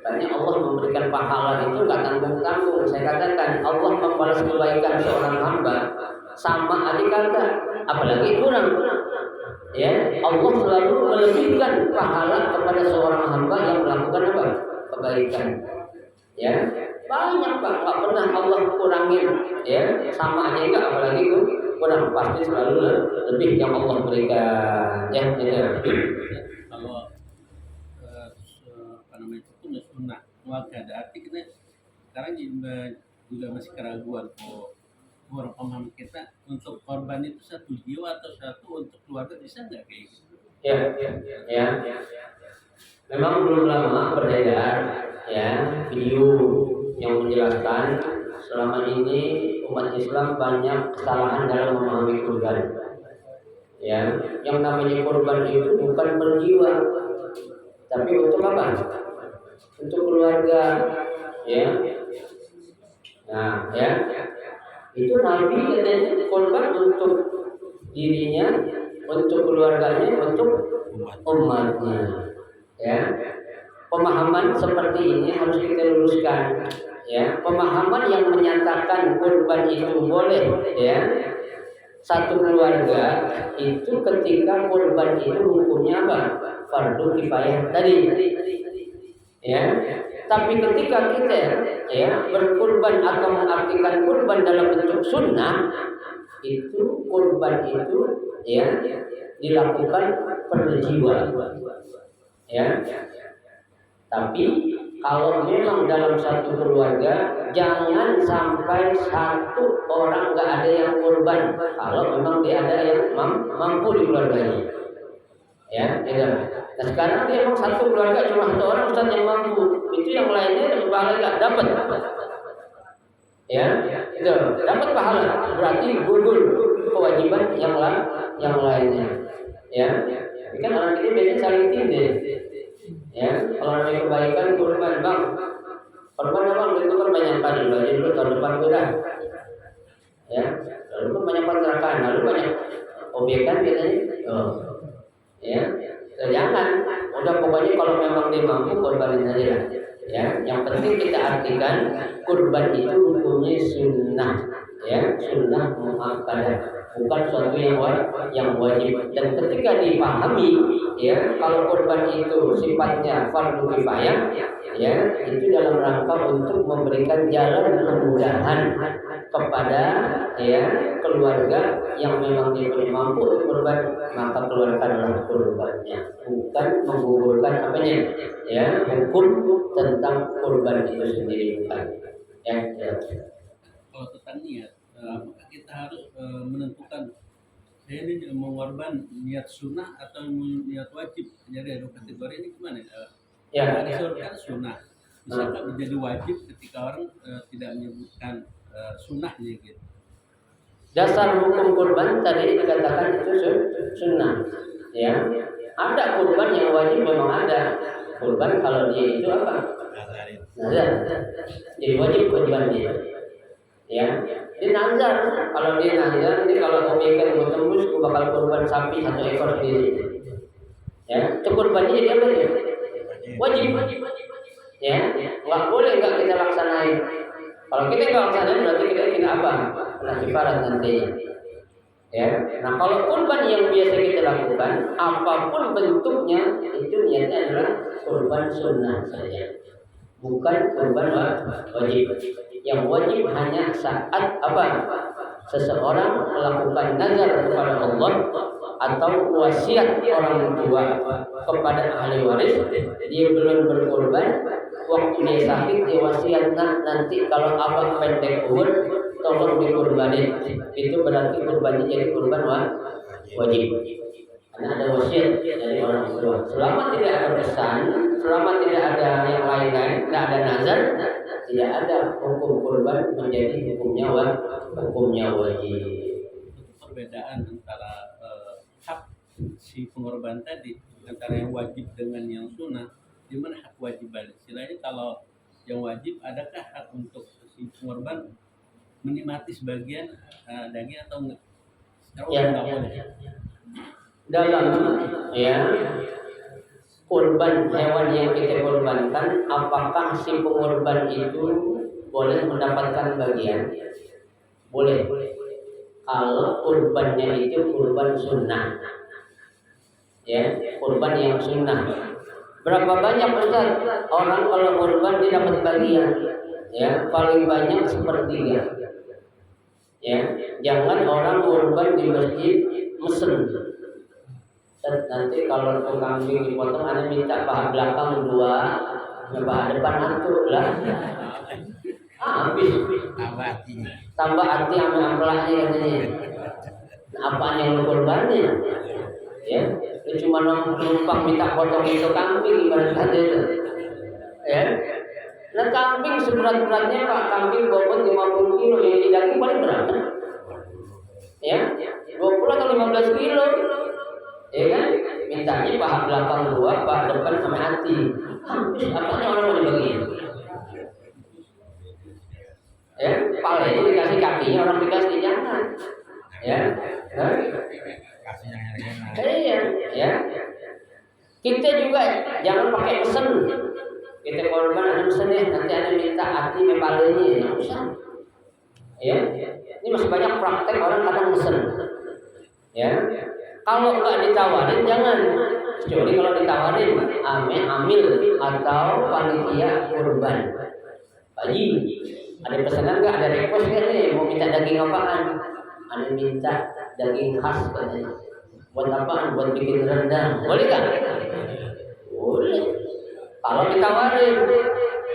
makanya Allah memberikan pahala itu nggak tanggung-tanggung. Saya katakan Allah membalas kebaikan seorang hamba sama adik kata, apalagi kurang. Ya, Allah selalu melebihkan pahala kepada seorang hamba yang melakukan apa? Kebaikan. Ya, banyak Pak, nggak pernah Allah kurangin. Ya, sama aja enggak, apalagi kurang, pasti selalu lebih yang Allah berikan. Ya, gitu. Kalau apa namanya itu sunnah keluarga, arti kita sekarang juga masih keraguan orang paham kita untuk korban itu satu jiwa atau satu untuk keluarga, bisa nggak kayak gitu? Ya. Memang belum lama beredar ya video yang menjelaskan selama ini umat Islam banyak kesalahan dalam memahami kurban. Ya, yang namanya kurban itu bukan per jiwa, tapi untuk apa? Untuk keluarga. Ya. Nah, ya. Itu Nabi katanya korban untuk dirinya, untuk keluarganya, untuk umatnya. Ya, pemahaman seperti ini harus kita luruskan. Ya, pemahaman yang menyatakan korban itu boleh, ya, satu keluarga itu ketika korban itu hukumnya apa? Fardu kifayah tadi. Ya, tapi ketika kita ya berkurban atau mengartikan kurban dalam bentuk sunnah, itu kurban itu ya dilakukan per jiwa. Ya. Tapi kalau memang dalam satu keluarga jangan sampai satu orang nggak ada yang kurban. Kalau memang dia ada yang mampu di keluarganya. Ya, gitu. Nah sekarang dia memang satu keluarga cuma satu orang ustaz yang mampu, itu yang lainnya pahala nggak dapat. Ya, itu dapat pahala, berarti gugur kewajiban yang lainnya. Ya, tapi kan orang kita biasanya saling tindih. Ya, kalau ada kebaikan kurban bang, korban apa? Itu kan banyak tadi, baju dulu tahun depan udah. Ya, lalu kan banyak kontrakan, lalu banyak obyekan biasanya. Oh. Ya, jangan. Udah pokoknya kalau memang dia mampu korbanin aja lah. Ya, yang penting kita artikan kurban itu hukumnya sunnah. Ya, sunnah muakkadah, bukan suatu yang wajib. Dan ketika dipahami, ya, kalau kurban itu sifatnya fardu kifayah, ya, itu dalam rangka untuk memberikan jalan kemudahan kepada ya keluarga yang memang dia mampu untuk kurban, maka keluarkanlah kurbannya, bukan menggugurkan apanya ya hukum tentang kurban itu sendiri, bukan ya. Kalau tentang niat, apakah kita harus menentukan saya ini mau korban niat sunnah atau niat wajib? Jadi ada kategori ini gimana? Ya, disurkan sunnah, bisakah menjadi wajib ketika orang tidak menyebutkan sunnahnya gitu? Dasar hukum kurban tadi dikatakan itu sunnah. Ya, ada kurban yang wajib, memang ada kurban kalau dia itu apa? Nazar. Jadi wajib kurban dia. Ya, dia nazar. Kalau dia nazar, ini kalau objeknya mau tembus, aku bakal kurban sapi 1 ekor sendiri. Ya, itu kurbannya jadi apa dia? Wajib. Ya, nggak boleh nggak kita laksanain. Kalau kita nggak laksanain berarti kita tidak apa? Kena kifarat nantinya. Ya, nah kalau kurban yang biasa kita lakukan, apapun bentuknya, itu niatnya adalah kurban sunnah saja, bukan kurban wajib. Yang wajib hanya saat apa? Seseorang melakukan nazar kepada Allah atau wasiat orang tua kepada ahli waris, dia belum berkorban, waktu dia sakit dia wasiat, nanti kalau abang pendek umur tolong dikorbanin. Itu berarti korbannya jadi korban wajib. Karena ada wasiat dari orang tua. Selama tidak ada pesan, selama tidak ada yang lain-lain, tidak ada nazar, tidak ada hukum korban menjadi hukumnya wajib. Perbedaan antara hak si pengorban tadi antara yang wajib dengan yang sunnah, di mana hak wajib balik. Istilahnya kalau yang wajib, adakah hak untuk si pengorban menikmati sebagian daging atau enggak? Ya. Dalam kurban hewan yang kita korbankan, apakah si pengorban itu boleh mendapatkan bagian? Boleh. Kalau kurbannya itu kurban sunnah, ya, kurban yang sunnah. Berapa banyak Ustaz orang kalau kurban dia dapat bagian? Ya, paling banyak sepertiga. Ya, jangan orang kurban di masjid mesen. Nanti kalau untuk kambing dipotong, ada minta paha belakang 2, paha depan 1 lah. Habis. Tambah hati sama ampelahnya katanya. Apaan yang lu korbanin? Ya, itu cuma numpang minta potong itu kambing ibarat kata itu. Ya. Nah kambing seberat-beratnya Pak, kambing bobot 50 kilo, yang di daging paling berapa? Ya, 20 atau 15 kilo. Ya kan? Mintanya paha belakang 2, paha depan sama hati. Habis apanya orang mau dibagi? Ya, palanya dikasih kakinya, orang dikasih jangan. Ya. Kasih yang enak. Iya, ya. Kita juga jangan pakai pesen. Kita korban ada pesen ya, nanti ada minta hati palanya, ya usah. Ya. Ini masih banyak praktek orang kadang pesen. Ya. Kalau nggak ditawarin jangan. Kecuali kalau ditawarin, amil atau panitia kurban. Pak Haji, ada pesanan nggak? Ada request nggak nih? Mau minta daging apaan? Ada minta daging khas katanya. Buat apaan? Buat bikin rendang. Boleh nggak? Boleh. Kalau ditawarin,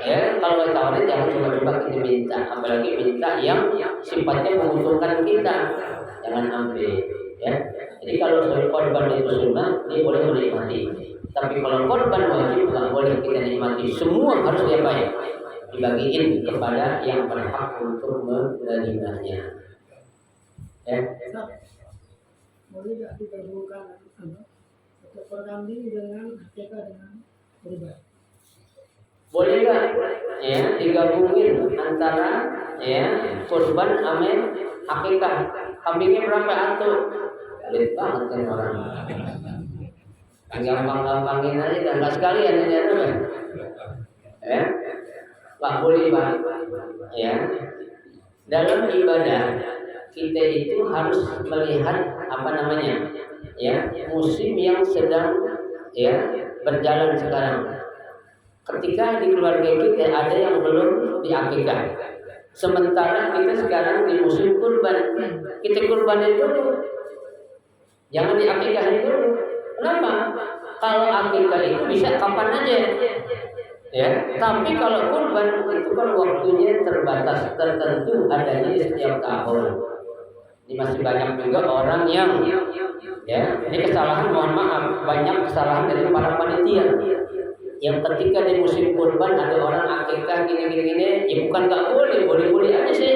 ya kalau ditawarin jangan coba-coba kita minta. Apalagi minta yang sifatnya menguntungkan kita. Jangan ambil. Ya. Jadi kalau korban itu sunnah, dia boleh menikmati. Tapi kalau korban wajib nggak boleh kita nikmati. Semua harus diapain? Dibagiin kepada yang berhak untuk menerimanya. Ya. Boleh nggak digabungkan ekor kambing dengan akikah dengan kurban? Boleh nggak? Ya, digabungin antara ya kurban sama akikah. Kambingnya berapa atuh? Pelit banget kan orang. Gampang-gampangin aja dan nggak sekalian ini apa? Ya, Pak boleh Pak. Ya, dalam ibadah kita itu harus melihat apa namanya? Ya, musim yang sedang ya berjalan sekarang. Ketika di keluarga kita ada yang belum diakikah, sementara kita sekarang di musim kurban, kita kurbanin dulu. Jangan diakikahin dulu. Kenapa? Kalau akikah itu bisa kapan aja. Ya, tapi kalau kurban itu kan waktunya terbatas, tertentu adanya di setiap tahun. Ini masih banyak juga orang yang ya, ini kesalahan, mohon maaf, banyak kesalahan dari para panitia. Yang ketika di musim kurban ada orang akikah gini, ya bukan nggak boleh aja sih.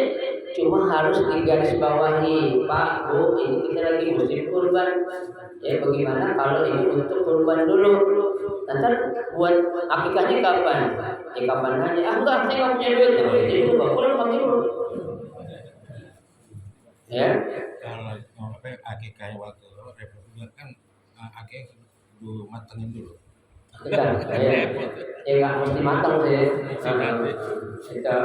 Cuma harus digarisbawahi, Pak, Bu, ini kita lagi musim kurban. Ya bagaimana kalau ini untuk kurban dulu? Nanti buat akikahnya kapan? Ya kapan aja. Enggak, saya nggak punya duit. Ya jadi dulu, pulang pakai dulu. Ya. Kalau akikahnya waktu Republik kan akikah dulu matengin dulu. Kita, ya nggak mesti matang sih. Kita.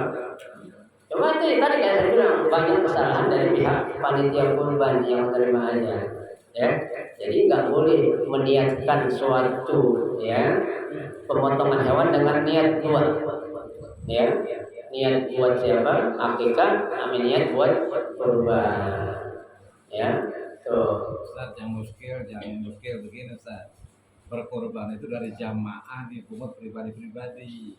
Cuma itu tadi saya bilang banyak kesalahan dari pihak panitia kurban yang terima aja, ya. Jadi nggak boleh meniatkan suatu ya pemotongan hewan dengan niat dua, ya. niat buat siapa? Akikah, kami niat buat kurban. Ya, tuh. Ustaz, yang muskil begini Ustaz. Berkorban itu dari jamaah di pungut pribadi-pribadi.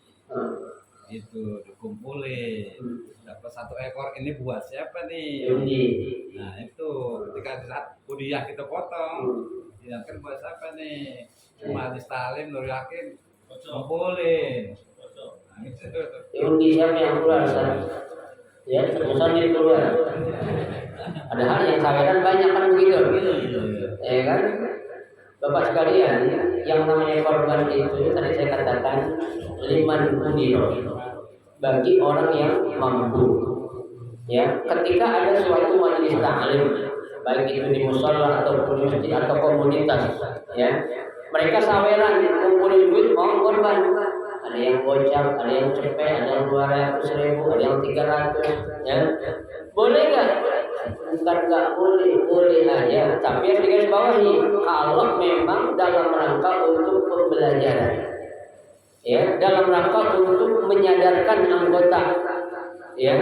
Itu dikumpulin. Dapat 1 ekor, ini buat siapa nih? Nah, itu ketika saat kuliah kita potong. Ya kan buat siapa nih? Cuma Salim, Nur Yakin kumpulin. Nah, itu. Undi siapa yang keluar? Ya, musonir keluar. Padahal yang saweran banyak kan begitu. Ya kan? Bapak sekalian, yang namanya korban itu tadi saya katakan 5 dinar bagi orang yang mampu. Ya, ketika ada suatu majelis ta'lim, baik itu di mushola ataupun di masjid atau komunitas, ya, mereka saweran kumpulin duit mau korban. Ada yang gocap, ada yang cepet, ada yang 200.000, ada yang 300, ya. Boleh nggak? Bukan nggak boleh, boleh aja. Tapi harus digaris bawahi kalau memang dalam rangka untuk pembelajaran, ya, dalam rangka untuk menyadarkan anggota, ya,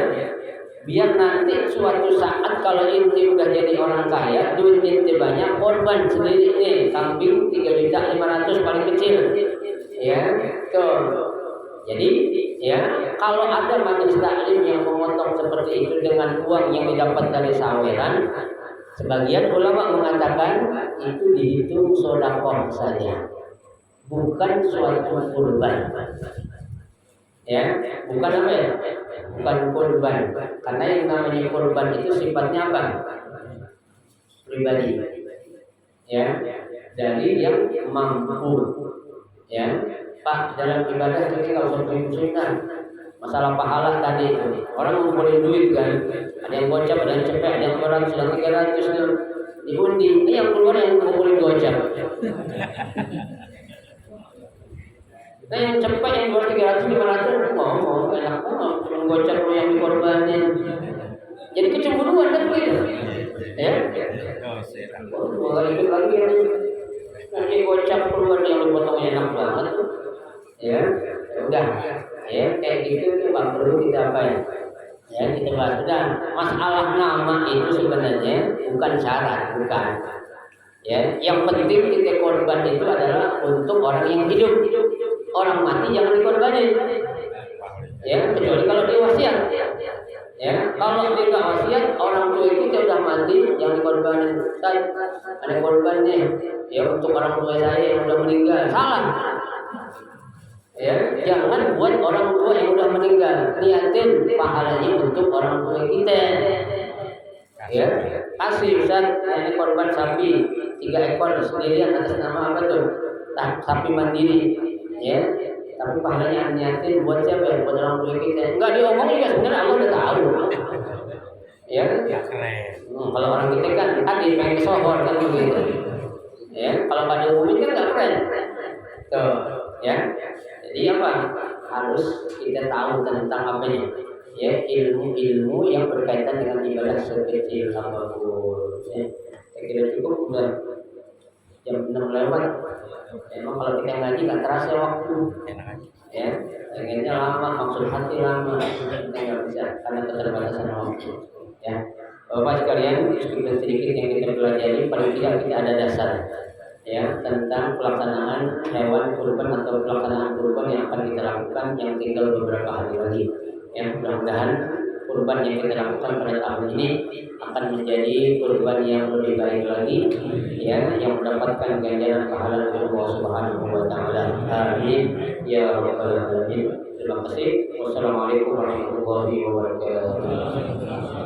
biar nanti suatu saat kalau inti udah jadi orang kaya, duit inti banyak, korban sendiri nih, kambing 3.500.000 paling kecil, ya, tuh. Jadi, ya, kalau ada majelis taklim yang memotong seperti itu dengan uang yang didapat dari saweran, sebagian ulama mengatakan itu dihitung sedekah saja, bukan suatu kurban. Ya, bukan apa ya? Bukan kurban. Karena yang namanya kurban itu sifatnya apa? Pribadi. Ya, dari yang mampu. Ya. Pak, dalam ibadah kita nggak usah pusing-pusingkan masalah pahala tadi itu. Orang ngumpulin duit kan, ada yang gocap, ada yang cepet, ada yang 200, ada yang 300 diundi. Ini yang keluar yang ngumpulin gocap. Nah yang cepet yang 200, 300 ngomong enak banget, cuma gocap lu yang dikorbanin. Jadi kecemburuan kan begitu, ya? Kalau ikut lagi nanti gocap keluar yang lu potong enak banget. Ya, udah, ya kayak gitu tuh nggak perlu kita apa ya kita bahas. Udah, masalah nama itu sebenarnya bukan syarat, bukan. Ya, yang penting kita korban itu adalah untuk orang yang hidup. Orang mati jangan dikorbanin. Ya, kecuali kalau dia wasiat. Ya, kalau dia nggak wasiat, orang tua itu dia udah mati, jangan dikorbanin. Ada korbannya. Ya, untuk orang tua saya yang udah meninggal, salah. Ya, jangan buat orang tua yang udah meninggal, niatin pahalanya untuk orang tua kita. Ya, kasih Ustaz, ini korban sapi 3 ekor sendirian atas nama apa tuh? Sapi mandiri. Ya, tapi pahalanya niatin buat siapa ya? Buat orang tua kita. Enggak diomongin ya, sebenarnya Allah udah tahu. Ya, kalau orang kita kan tadi pengen kesohor kan begitu. Ya, kalau pada umumnya kan nggak keren. Tuh, ya. Jadi apa? Harus kita tahu tentang apanya, ya, ilmu-ilmu yang berkaitan dengan ibadah sekecil apapun. Ya. Saya kira cukup udah jam 6 lewat. Emang kalau kita ngaji nggak terasa waktu. Ya, pengennya lama, maksud hati lama. Kita nggak bisa karena keterbatasan waktu. Ya, Bapak sekalian, sedikit yang kita pelajari, paling tidak kita ada dasar. Ya, tentang pelaksanaan hewan kurban atau pelaksanaan kurban yang akan kita lakukan yang tinggal beberapa hari lagi. Ya, mudah-mudahan kurban yang kita lakukan pada tahun ini akan menjadi kurban yang lebih baik lagi, ya, yang mendapatkan ganjaran pahala dari Allah Subhanahu wa taala. Amin ya rabbal alamin. Terima kasih. Wassalamualaikum warahmatullahi wabarakatuh.